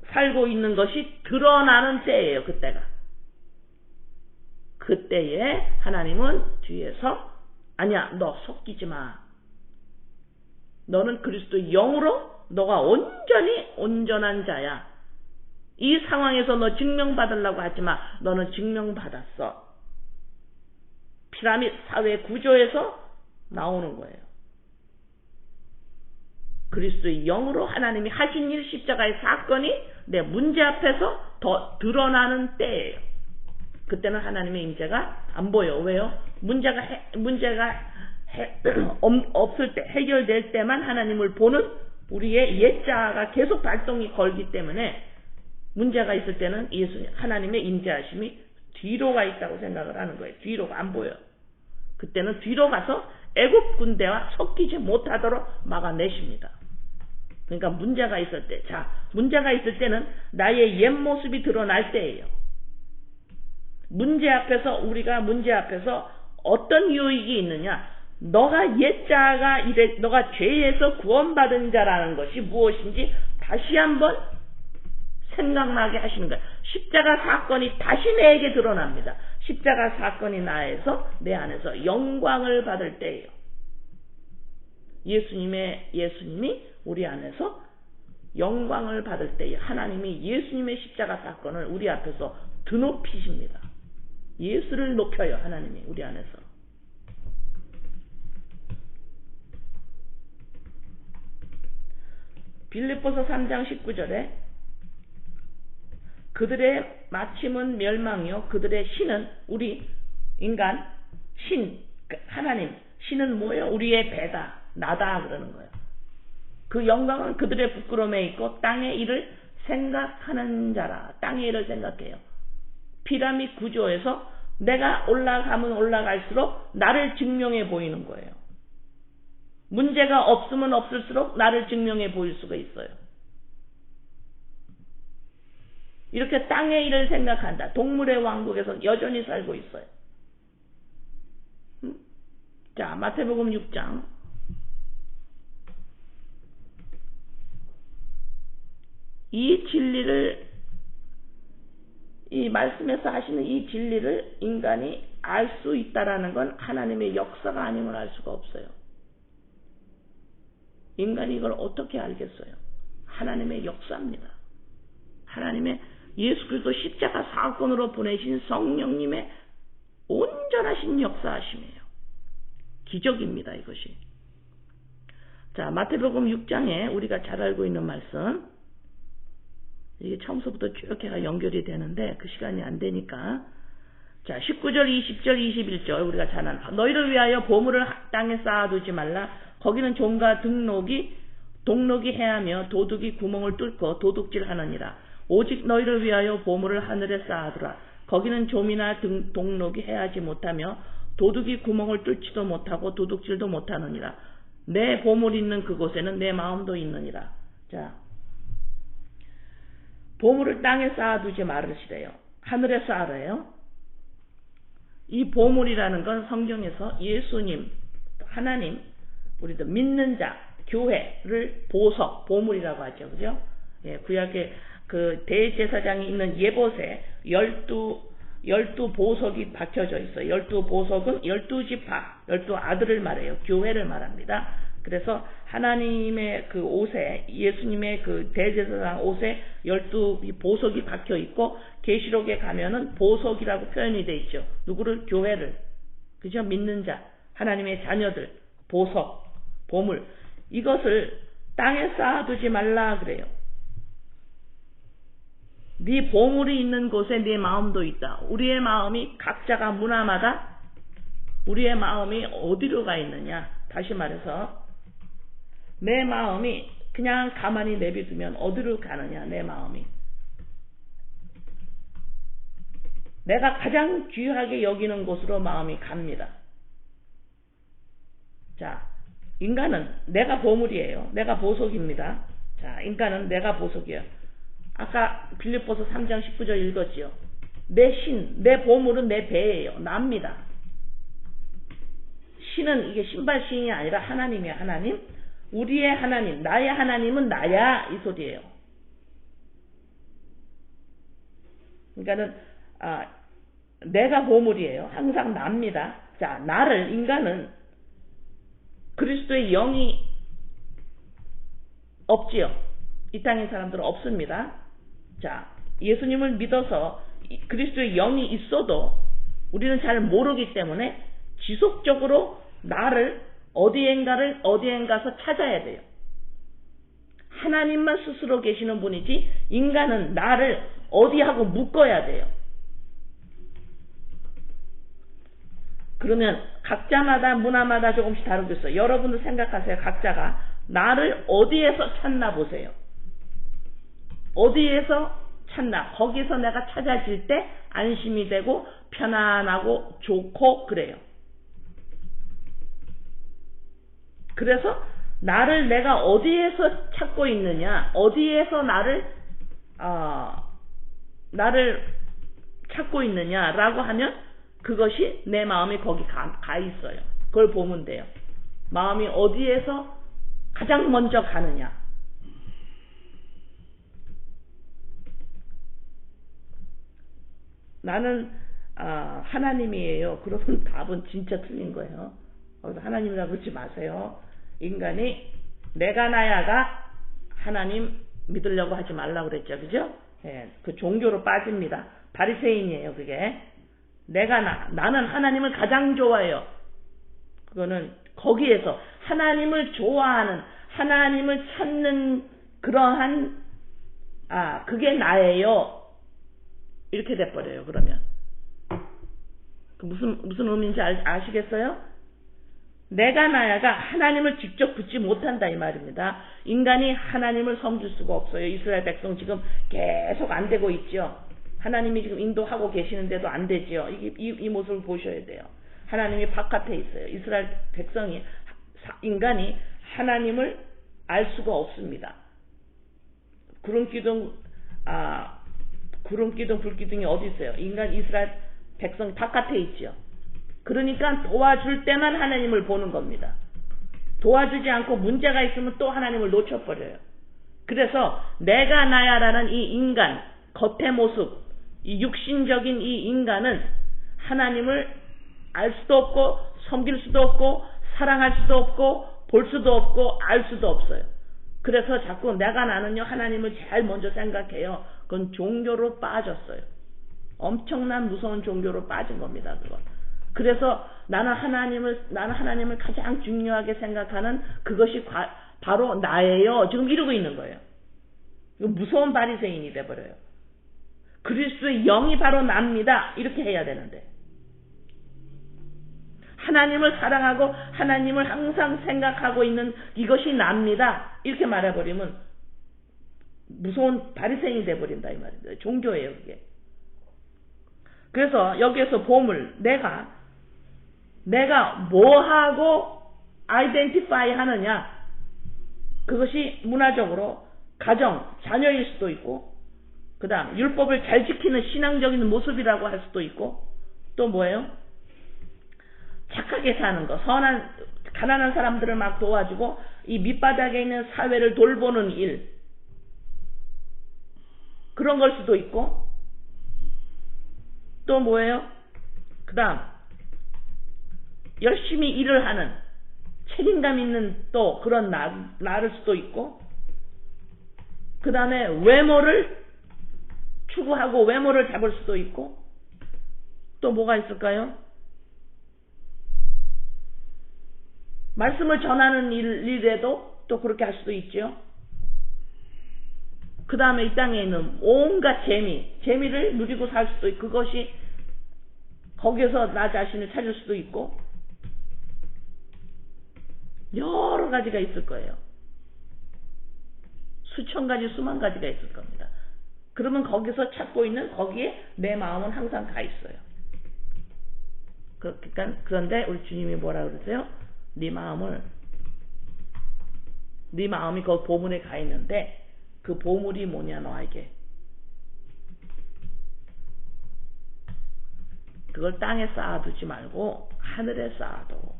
살고 있는 것이 드러나는 때예요. 그때에 하나님은 뒤에서 아니야, 너 섞이지 마. 너는 그리스도 영으로 너가 온전히 온전한 자야. 이 상황에서 너 증명받으려고 하지 마. 너는 증명받았어. 피라미드 사회 구조에서 나오는 거예요. 그리스도의 영으로 하나님이 하신 일, 십자가의 사건이 내 문제 앞에서 더 드러나는 때예요. 그때는 하나님의 임재가 안 보여. 왜요? 문제가 없을 때, 해결될 때만 하나님을 보는 우리의 옛자가 계속 발동이 걸기 때문에 문제가 있을 때는 하나님의 임재하심이 뒤로 가 있다고 생각을 하는 거예요. 뒤로가 안 보여. 그때는 뒤로 가서 애굽 군대와 섞이지 못하도록 막아내십니다. 그러니까 문제가 있을 때, 문제가 있을 때는 나의 옛 모습이 드러날 때예요. 우리가 문제 앞에서 어떤 유익이 있느냐? 너가 옛자가 너가 죄에서 구원받은 자라는 것이 무엇인지 다시 한번 생각나게 하시는 거예요. 십자가 사건이 다시 내게 드러납니다. 십자가 사건이 나에서 내 안에서 영광을 받을 때예요. 예수님이 우리 안에서 영광을 받을 때에 하나님이 예수님의 십자가 사건을 우리 앞에서 드높이십니다. 예수를 높여요. 하나님이 우리 안에서. 빌립보서 3장 19절에 그들의 마침은 멸망이요 그들의 신은 우리 인간 하나님 신은 뭐예요? 우리의 배다 나다 그러는 거예요. 그 영광은 그들의 부끄러움에 있고 땅의 일을 생각하는 자라. 땅의 일을 생각해요. 피라미드 구조에서 내가 올라가면 올라갈수록 나를 증명해 보이는 거예요. 문제가 없으면 없을수록 나를 증명해 보일 수가 있어요. 이렇게 땅의 일을 생각한다. 동물의 왕국에서 여전히 살고 있어요. 자, 마태복음 6장 이 진리를 이 말씀에서 하시는 이 진리를 인간이 알 수 있다라는 건 하나님의 역사가 아니면 알 수가 없어요. 인간이 이걸 어떻게 알겠어요? 하나님의 역사입니다. 하나님의 예수 그리스도 십자가 사건으로 보내신 성령님의 온전하신 역사하심이에요. 기적입니다, 이것이. 자, 마태복음 6장에 우리가 잘 알고 있는 말씀. 이게 처음서부터 쭉 해가 연결이 되는데 그 시간이 안 되니까. 자, 19절, 20절, 21절 우리가 잘 아는 너희를 위하여 보물을 땅에 쌓아두지 말라. 거기는 종과 동록이 해하며 도둑이 구멍을 뚫고 도둑질하느니라. 오직 너희를 위하여 보물을 하늘에 쌓아두라. 거기는 좀이나 동록이 해하지 못하며 도둑이 구멍을 뚫지도 못하고 도둑질도 못하느니라. 내 보물 있는 그곳에는 내 마음도 있느니라. 자, 보물을 땅에 쌓아두지 말으시래요. 하늘에 쌓으래요. 이 보물이라는 건 성경에서 예수님, 하나님, 우리도 믿는 자, 교회를 보물이라고 하죠. 그죠? 예, 구약의 그 대제사장이 있는 예봇에 12 보석이 박혀져 있어요. 12보석은 12지파, 12아들을 말해요. 교회를 말합니다. 그래서 하나님의 그 옷에, 예수님의 그 대제사장 옷에 12보석이 박혀 있고, 계시록에 가면은 보석이라고 표현이 돼 있죠. 누구를? 교회를. 그죠? 믿는 자, 하나님의 자녀들, 보석, 보물. 이것을 땅에 쌓아두지 말라 그래요. 네 보물이 있는 곳에 네 마음도 있다. 우리의 마음이 각자가 문화마다 우리의 마음이 어디로 가 있느냐. 다시 말해서 내 마음이 그냥 가만히 내비두면 어디로 가느냐. 내 마음이. 내가 가장 귀하게 여기는 곳으로 마음이 갑니다. 자, 인간은 내가 보물이에요. 내가 보석입니다. 자, 인간은 내가 보석이에요. 아까 빌립보서 3장 19절 읽었지요. 내 보물은 내 배예요. 나입니다. 신은 이게 신발신이 아니라 하나님이야. 하나님. 우리의 하나님, 나의 하나님은 나야 이 소리예요. 그러니까는 내가 보물이에요. 항상 나입니다. 자, 나를 인간은 그리스도의 영이 없지요. 이 땅의 사람들은 없습니다. 자, 예수님을 믿어서 그리스도의 영이 있어도 우리는 잘 모르기 때문에 지속적으로 나를 어디엔가서 찾아야 돼요. 하나님만 스스로 계시는 분이지 인간은 나를 어디하고 묶어야 돼요. 그러면 각자마다 문화마다 조금씩 다르겠어요. 여러분도 생각하세요. 각자가 나를 어디에서 찾나 보세요. 어디에서 찾나. 거기서 내가 찾아질 때 안심이 되고 편안하고 좋고 그래요. 그래서 나를 내가 어디에서 찾고 있느냐, 어디에서 나를 찾고 있느냐라고 하면 그것이 내 마음이 거기 가 있어요. 그걸 보면 돼요. 마음이 어디에서 가장 먼저 가느냐. 나는 하나님이에요. 그러면 답은 진짜 틀린 거예요. 하나님이라고 그러지 마세요. 인간이 내가 나야가 하나님 믿으려고 하지 말라고 그랬죠. 그죠? 예, 그 종교로 빠집니다. 바리새인이에요. 그게. 나는 하나님을 가장 좋아해요. 그거는 거기에서 하나님을 좋아하는, 하나님을 찾는 그러한 그게 나예요. 이렇게 돼버려요. 그러면 무슨 의미인지 아시겠어요? 내가 나야가 하나님을 직접 붙지 못한다 이 말입니다. 인간이 하나님을 섬길 수가 없어요. 이스라엘 백성 지금 계속 안 되고 있죠. 하나님이 지금 인도하고 계시는데도 안 되죠. 이 모습을 보셔야 돼요. 하나님이 바깥에 있어요. 이스라엘 백성이, 인간이 하나님을 알 수가 없습니다. 구름기둥, 불기둥이 어디 있어요? 이스라엘 백성 바깥에 있죠. 그러니까 도와줄 때만 하나님을 보는 겁니다. 도와주지 않고 문제가 있으면 또 하나님을 놓쳐버려요. 그래서 내가 나야라는 이 인간, 겉의 모습, 이 육신적인 이 인간은 하나님을 알 수도 없고 섬길 수도 없고 사랑할 수도 없고 볼 수도 없고 알 수도 없어요. 그래서 자꾸 나는요 하나님을 제일 먼저 생각해요. 그건 종교로 빠졌어요. 엄청난 무서운 종교로 빠진 겁니다. 그건. 그래서 나는 하나님을 가장 중요하게 생각하는 그것이 바로 나예요. 지금 이러고 있는 거예요. 이거 무서운 바리새인이 돼버려요. 그리스도의 영이 바로 납니다. 이렇게 해야 되는데. 하나님을 사랑하고 하나님을 항상 생각하고 있는 이것이 납니다. 이렇게 말해버리면 무서운 바리새인이 돼버린다 이 말입니다. 종교예요 그게. 그래서 여기에서 보물, 내가 뭐하고 아이덴티파이 하느냐, 그것이 문화적으로 가정, 자녀일 수도 있고, 그 다음 율법을 잘 지키는 신앙적인 모습이라고 할 수도 있고, 또 뭐예요? 착하게 사는 거, 가난한 사람들을 막 도와주고 이 밑바닥에 있는 사회를 돌보는 일, 그런 걸 수도 있고, 또 뭐예요? 그 다음 열심히 일을 하는 책임감 있는 또 그런 나를 수도 있고, 그 다음에 외모를 추구하고 외모를 잡을 수도 있고, 또 뭐가 있을까요? 말씀을 전하는 일에도 또 그렇게 할 수도 있죠. 그 다음에 이 땅에 있는 온갖 재미를 누리고 살 수도 있고, 그것이 거기에서 나 자신을 찾을 수도 있고, 여러 가지가 있을 거예요. 수천 가지, 수만 가지가 있을 겁니다. 그러면 거기서 찾고 있는 거기에 내 마음은 항상 가 있어요. 그런데 우리 주님이 뭐라 그러세요? 네 마음이 그 보물에 가 있는데, 그 보물이 뭐냐 너에게. 그걸 땅에 쌓아두지 말고 하늘에 쌓아둬.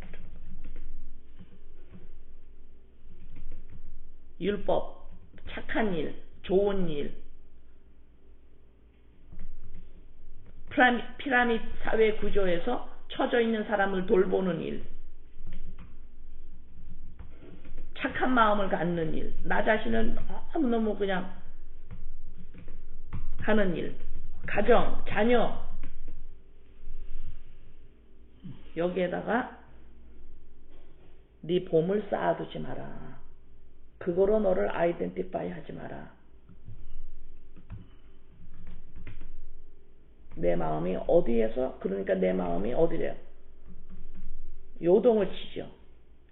율법, 착한 일, 좋은 일, 피라미드 사회 구조에서 처져 있는 사람을 돌보는 일, 착한 마음을 갖는 일, 나 자신을 너무너무 그냥 하는 일, 가정, 자녀, 여기에다가 네 보물 쌓아두지 마라. 그거로 너를 아이덴티파이 하지 마라. 내 마음이 어디에서, 그러니까 내 마음이 어디래요? 요동을 치죠.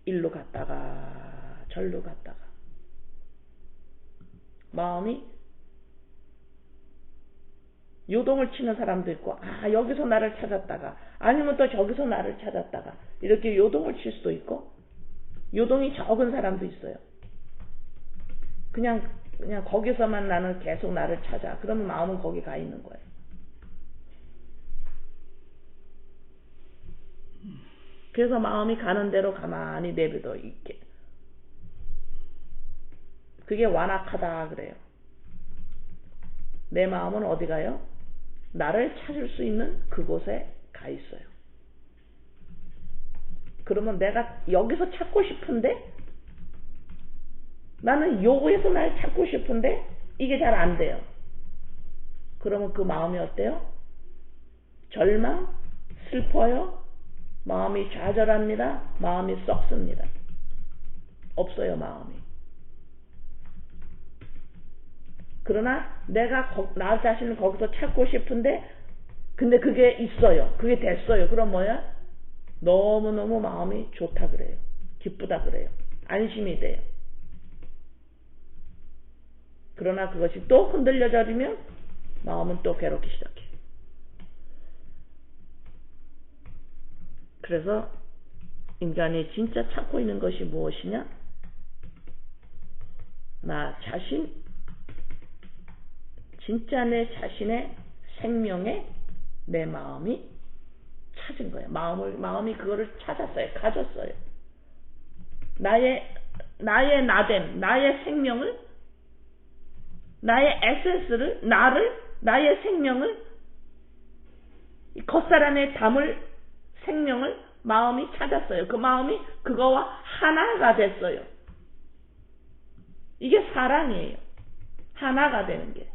일로 갔다가 절로 갔다가. 마음이 요동을 치는 사람도 있고, 여기서 나를 찾았다가, 아니면 또 저기서 나를 찾았다가, 이렇게 요동을 칠 수도 있고, 요동이 적은 사람도 있어요. 그냥 거기서만 나는 계속 나를 찾아. 그러면 마음은 거기 가 있는 거예요. 그래서 마음이 가는 대로 가만히 내버려 있게. 그게 완악하다 그래요. 내 마음은 어디 가요? 나를 찾을 수 있는 그곳에 가 있어요. 그러면 내가 여기서 찾고 싶은데, 나는 요거에서 날 찾고 싶은데 이게 잘 안 돼요. 그러면 그 마음이 어때요? 절망, 슬퍼요, 마음이 좌절합니다, 마음이 썩습니다. 없어요, 마음이. 그러나 내가 나 자신을 거기서 찾고 싶은데, 근데 그게 있어요. 그게 됐어요. 그럼 뭐야? 너무너무 마음이 좋다 그래요. 기쁘다 그래요. 안심이 돼요. 그러나 그것이 또 흔들려버리면 마음은 또 괴롭기 시작해요. 그래서 인간이 진짜 찾고 있는 것이 무엇이냐? 나 자신, 진짜 내 자신의 생명에 내 마음이 찾은 거예요. 마음이 그거를 찾았어요. 가졌어요. 나의 나됨, 나의 생명을, 나의 에센스를, 나의 생명을, 겉사람에 담을 생명을 마음이 찾았어요. 그 마음이 그거와 하나가 됐어요. 이게 사랑이에요. 하나가 되는 게.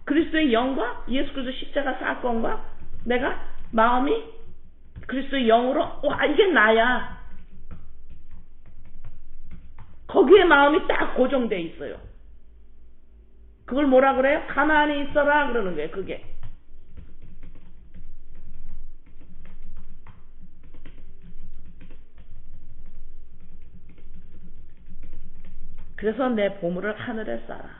그리스도의 영과 예수 그리스도 십자가 사건과 내가 마음이 그리스도의 영으로, 와, 이게 나야. 거기에 마음이 딱 고정되어 있어요. 그걸 뭐라 그래요? 가만히 있어라 그러는 거예요. 그게. 그래서 내 보물을 하늘에 쌓아.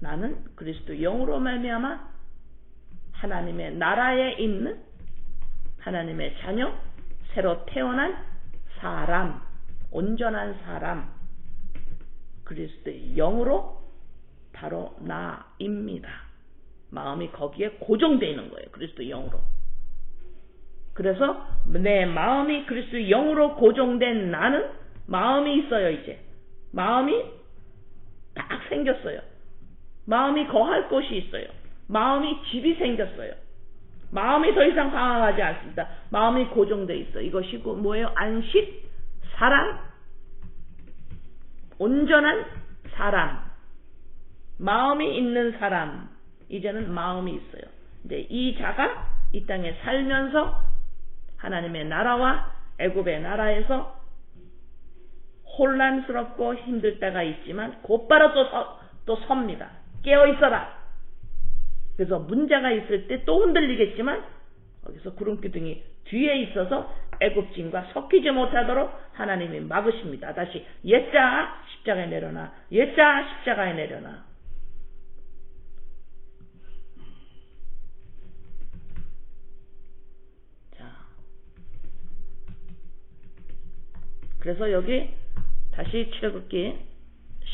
나는 그리스도 영으로 말미암아 하나님의 나라에 있는 하나님의 자녀, 새로 태어난 사람, 온전한 사람, 그리스도의 영으로 바로 나입니다. 마음이 거기에 고정되어 있는 거예요. 그리스도의 영으로. 그래서 내 마음이 그리스도의 영으로 고정된 나는 마음이 있어요. 이제 마음이 딱 생겼어요. 마음이 거할 곳이 있어요. 마음이 집이 생겼어요. 마음이 더 이상 방황하지 않습니다. 마음이 고정되어 있어요. 이것이 뭐예요? 안식, 사랑, 온전한 사람, 마음이 있는 사람. 이제는 마음이 있어요. 이제 이 자가 이 땅에 살면서 하나님의 나라와 애굽의 나라에서 혼란스럽고 힘들 때가 있지만 곧바로 또 섭니다. 깨어 있어라. 그래서 문제가 있을 때 또 흔들리겠지만 거기서 구름기둥이 뒤에 있어서 애굽진과 섞이지 못하도록 하나님이 막으십니다. 다시 옛자 십자가에 내려놔, 옛자 십자가에 내려놔. 자, 그래서 여기 다시 출애굽기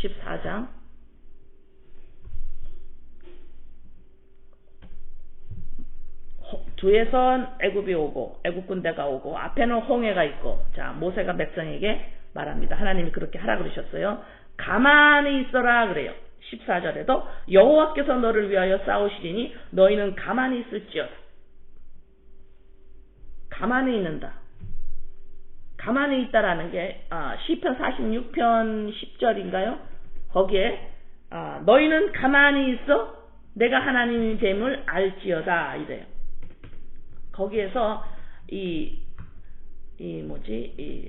14장 뒤에선 애굽이 오고 애굽 군대가 오고 앞에는 홍해가 있고, 자, 모세가 백성에게 말합니다. 하나님이 그렇게 하라 그러셨어요. 가만히 있어라 그래요. 14절에도 여호와께서 너를 위하여 싸우시리니 너희는 가만히 있을지어다. 가만히 있는다. 가만히 있다라는 게 시편 46편 10절인가요? 거기에 너희는 가만히 있어 내가 하나님이 됨을 알지어다 이래요. 거기에서 이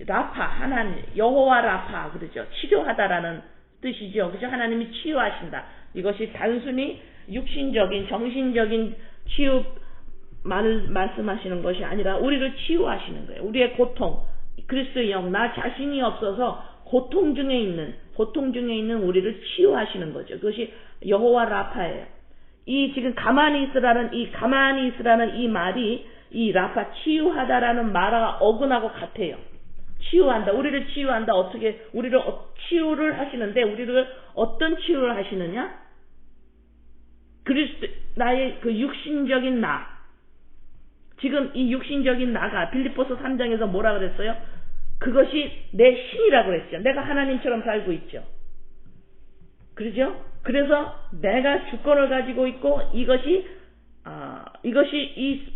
라파, 하나님, 여호와 라파, 그러죠. 치료하다라는 뜻이죠. 그죠? 하나님이 치유하신다. 이것이 단순히 육신적인, 정신적인 치유만을 말씀하시는 것이 아니라 우리를 치유하시는 거예요. 우리의 고통, 그리스도의 영, 나 자신이 없어서 고통 중에 있는 우리를 치유하시는 거죠. 그것이 여호와 라파예요. 이 지금 가만히 있으라는 이 말이 이 라파, 치유하다라는 말과 어긋나고 같아요. 치유한다. 우리를 치유한다. 어떻게 우리를 치유를 하시는데 우리를 어떤 치유를 하시느냐? 그리스도 나의 그 육신적인 나. 지금 이 육신적인 나가 빌립보서 3장에서 뭐라 그랬어요? 그것이 내 신이라고 그랬죠. 내가 하나님처럼 살고 있죠. 그러죠? 그래서 내가 주권을 가지고 있고 이것이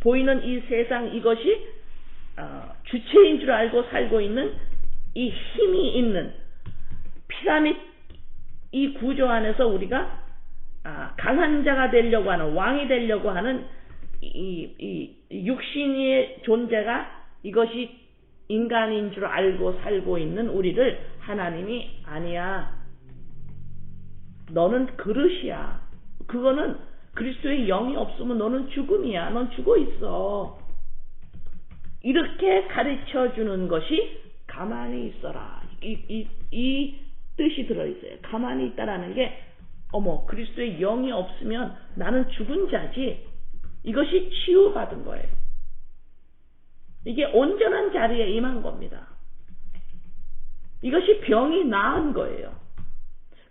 보이는 이 세상 이것이 주체인 줄 알고 살고 있는 이 힘이 있는 피라밋 이 구조 안에서 우리가 강한 자가 되려고 하는 왕이 되려고 하는 이 육신의 존재가 이것이 인간인 줄 알고 살고 있는 우리를 하나님이 아니야. 너는 그릇이야. 그거는 그리스도의 영이 없으면 너는 죽음이야. 넌 죽어 있어. 이렇게 가르쳐 주는 것이 가만히 있어라. 이 뜻이 들어있어요. 가만히 있다라는 게 그리스도의 영이 없으면 나는 죽은 자지. 이것이 치유받은 거예요. 이게 온전한 자리에 임한 겁니다. 이것이 병이 나은 거예요.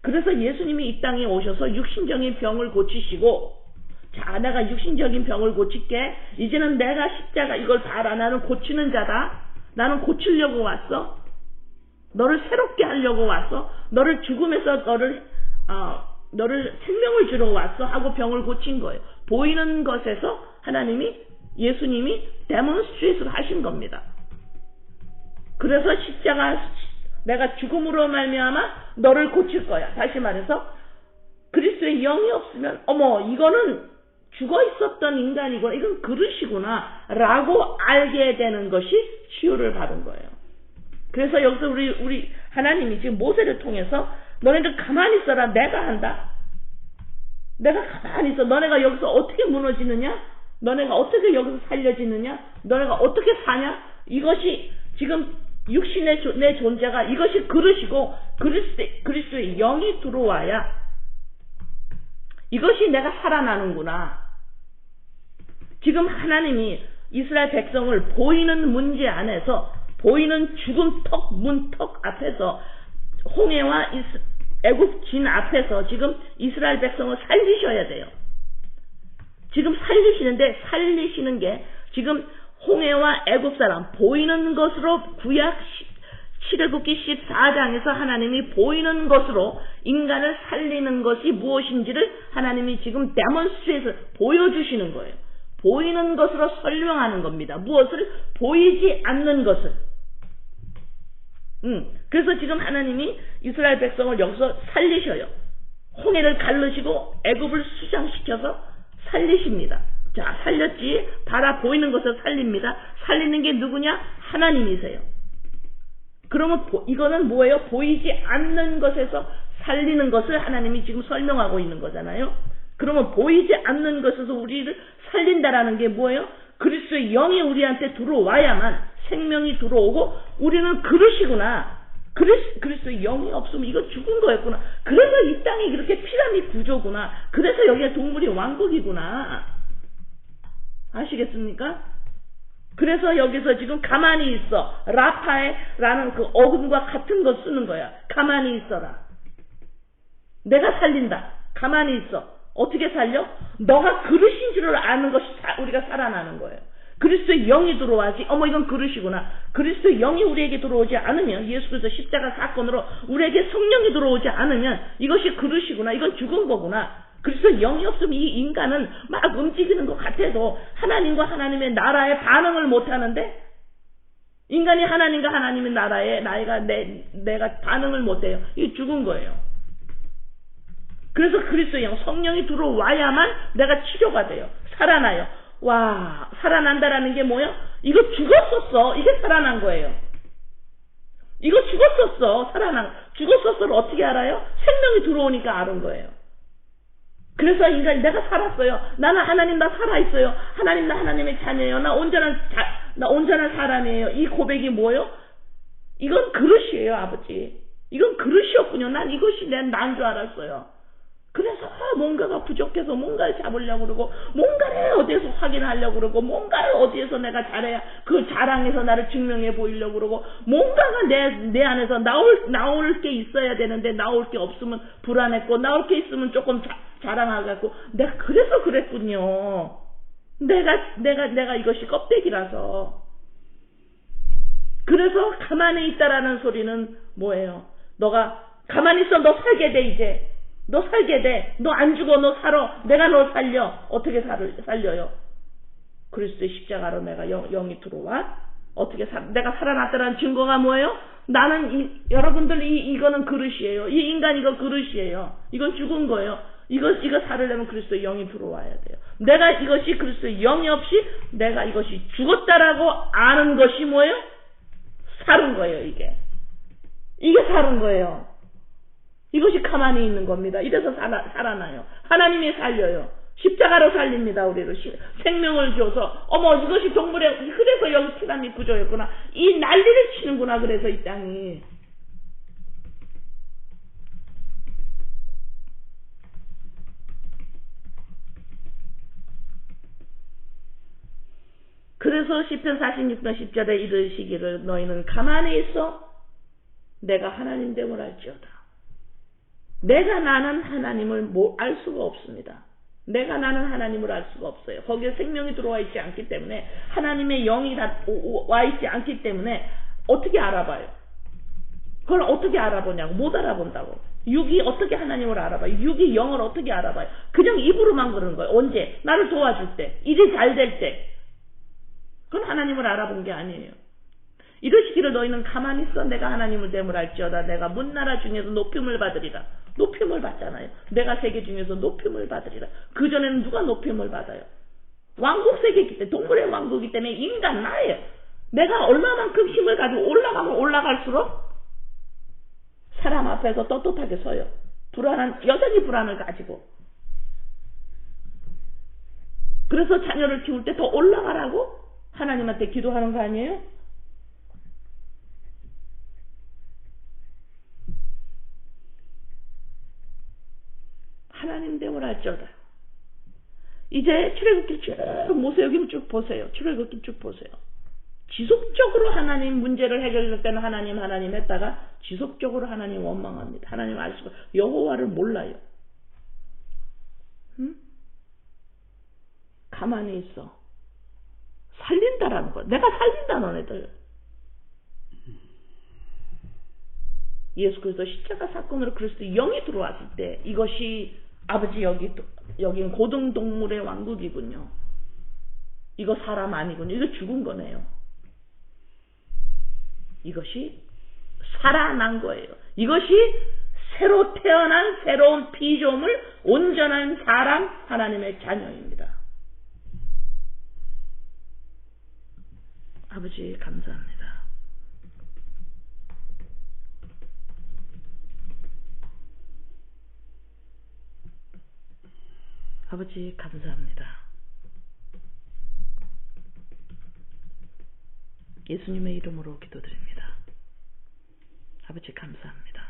그래서 예수님이 이 땅에 오셔서 육신적인 병을 고치시고, 자, 내가 육신적인 병을 고칠게. 이제는 내가 십자가 이걸 봐라. 나는 고치는 자다. 나는 고치려고 왔어. 너를 새롭게 하려고 왔어. 너를 죽음에서 너를 생명을 주러 왔어. 하고 병을 고친 거예요. 보이는 것에서 예수님이 데몬스트레이트를 하신 겁니다. 그래서 십자가 내가 죽음으로 말미암아 너를 고칠 거야. 다시 말해서 그리스도의 영이 없으면 이거는 죽어 있었던 인간이구나. 이건 그릇이구나 라고 알게 되는 것이 치유를 받은 거예요. 그래서 여기서 우리 하나님이 지금 모세를 통해서 너네들 가만히 있어라. 내가 한다. 내가 가만히 있어. 너네가 여기서 어떻게 무너지느냐? 너네가 어떻게 여기서 살려지느냐? 너네가 어떻게 사냐? 이것이 지금 육신의 내 존재가 이것이 그릇이고 그리스도의 영이 들어와야 이것이 내가 살아나는구나. 지금 하나님이 이스라엘 백성을 보이는 문제 안에서 보이는 죽음 문턱 앞에서 홍해와 애굽 진 앞에서 지금 이스라엘 백성을 살리셔야 돼요. 지금 살리시는 게 지금 홍해와 애굽 사람 보이는 것으로 구약 출애굽기 14장에서 하나님이 보이는 것으로 인간을 살리는 것이 무엇인지를 하나님이 지금 데몬스트레이트 보여주시는 거예요. 보이는 것으로 설명하는 겁니다. 무엇을? 보이지 않는 것을. 그래서 지금 하나님이 이스라엘 백성을 여기서 살리셔요. 홍해를 가르시고 애굽을 수장시켜서 살리십니다. 자, 살렸지. 봐라, 보이는 것을 살립니다. 살리는 게 누구냐? 하나님이세요. 그러면 이거는 뭐예요? 보이지 않는 것에서 살리는 것을 하나님이 지금 설명하고 있는 거잖아요. 그러면 보이지 않는 것에서 우리를 살린다라는 게 뭐예요? 그리스도의 영이 우리한테 들어와야만 생명이 들어오고 우리는 그릇이구나. 그리스도의 영이 없으면 이거 죽은 거였구나. 그래서 이 땅이 그렇게 피라밋 구조구나. 그래서 여기가 동물의 왕국이구나. 아시겠습니까? 그래서 여기서 지금 가만히 있어. 라파에라는 그 어근과 같은 거 쓰는 거야. 가만히 있어라. 내가 살린다. 가만히 있어. 어떻게 살려? 너가 그릇인 줄을 아는 것이 우리가 살아나는 거예요. 그리스도의 영이 들어와야지. 이건 그릇이구나. 그리스도의 영이 우리에게 들어오지 않으면, 예수께서 십자가 사건으로 우리에게 성령이 들어오지 않으면 이것이 그릇이구나. 이건 죽은 거구나. 그리스도의 영이 없으면 이 인간은 막 움직이는 것 같아도 하나님과 하나님의 나라에 반응을 못 하는데, 인간이 하나님과 하나님의 나라에 내가 반응을 못 해요. 이게 죽은 거예요. 그래서 그리스도의 영, 성령이 들어와야만 내가 치료가 돼요. 살아나요. 와, 살아난다라는 게 뭐예요? 이거 죽었었어. 이게 살아난 거예요. 이거 죽었었어. 죽었었어를 어떻게 알아요? 생명이 들어오니까 아는 거예요. 그래서 인간이 내가 살았어요. 나는 하나님 나 살아있어요. 하나님 나 하나님의 자녀예요. 나 온전한 사람이에요. 이 고백이 뭐예요? 이건 그릇이에요, 아버지. 이건 그릇이었군요. 난 이것이 난 줄 알았어요. 그래서 뭔가가 부족해서 뭔가를 잡으려고 그러고, 뭔가를 어디에서 확인하려고 그러고, 뭔가를 어디에서 내가 잘해야 그 자랑에서 나를 증명해 보이려고 그러고, 뭔가가 내 안에서 나올 게 있어야 되는데 나올 게 없으면 불안했고, 나올 게 있으면 조금 자랑하고, 내가 그래서 그랬군요. 내가 이것이 껍데기라서. 그래서 가만히 있다라는 소리는 뭐예요? 너가 가만히 있어. 너 살게 돼 이제. 너 살게 돼. 너 안 죽어. 너 살아. 내가 너 살려. 어떻게 살려요? 그리스도의 십자가로 내가 영이 들어와? 어떻게 내가 살아났다는 증거가 뭐예요? 나는 여러분들 이거는 그릇이에요. 이 인간 이거 그릇이에요. 이건 죽은 거예요. 이거 살으려면 그리스도의 영이 들어와야 돼요. 내가 이것이 그리스도의 영이 없이 내가 이것이 죽었다라고 아는 것이 뭐예요? 살은 거예요. 이게 살은 거예요. 이것이 가만히 있는 겁니다. 이래서 살아나요. 하나님이 살려요. 십자가로 살립니다. 우리를 생명을 줘서 어머 이것이 동물의 그래서 여기 피라미 구조였구나. 이 난리를 치는구나. 그래서 이 땅이 그래서 시편 46편 10절에 이르시기를 너희는 가만히 있어 내가 하나님 됨을 알지어다. 내가 나는 하나님을 알 수가 없습니다. 내가 나는 하나님을 알 수가 없어요. 거기에 생명이 들어와 있지 않기 때문에 하나님의 영이 와 있지 않기 때문에 어떻게 알아봐요? 그걸 어떻게 알아보냐고. 못 알아본다고. 육이 어떻게 하나님을 알아봐요? 육이 영을 어떻게 알아봐요? 그냥 입으로만 그러는 거예요. 언제? 나를 도와줄 때. 일이 잘 될 때. 그건 하나님을 알아본 게 아니에요. 이러시기를 너희는 가만히 있어 내가 하나님을 됨을 알지어다. 내가 문나라 중에서 높임을 받으리라. 높임을 받잖아요. 내가 세계 중에서 높임을 받으리라. 그전에는 누가 높임을 받아요? 왕국 세계이기 때문에 동물의 왕국이기 때문에 인간 나예요. 내가 얼마만큼 힘을 가지고 올라가면 올라갈수록 사람 앞에서 떳떳하게 서요. 여전히 불안을 가지고. 그래서 자녀를 키울 때 더 올라가라고 하나님한테 기도하는 거 아니에요? 하나님 됨을 알지어다. 이제 출애굽기 쭉 모세오경 쭉 보세요. 출애굽기 쭉 보세요. 지속적으로 하나님 문제를 해결할 때는 하나님 했다가 지속적으로 하나님 원망합니다. 하나님 알 수가 여호와를 몰라요. 응? 가만히 있어. 살린다라는 거. 내가 살린다 너네들. 예수 그리스도 십자가 사건으로 그리스도 영이 들어왔을 때 이것이 아버지 여긴 고등동물의 왕국이군요. 이거 사람 아니군요. 이거 죽은 거네요. 이것이 살아난 거예요. 이것이 새로 태어난 새로운 피조물 온전한 사람 하나님의 자녀입니다. 아버지 감사합니다. 아버지 감사합니다. 예수님의 이름으로 기도드립니다. 아버지 감사합니다.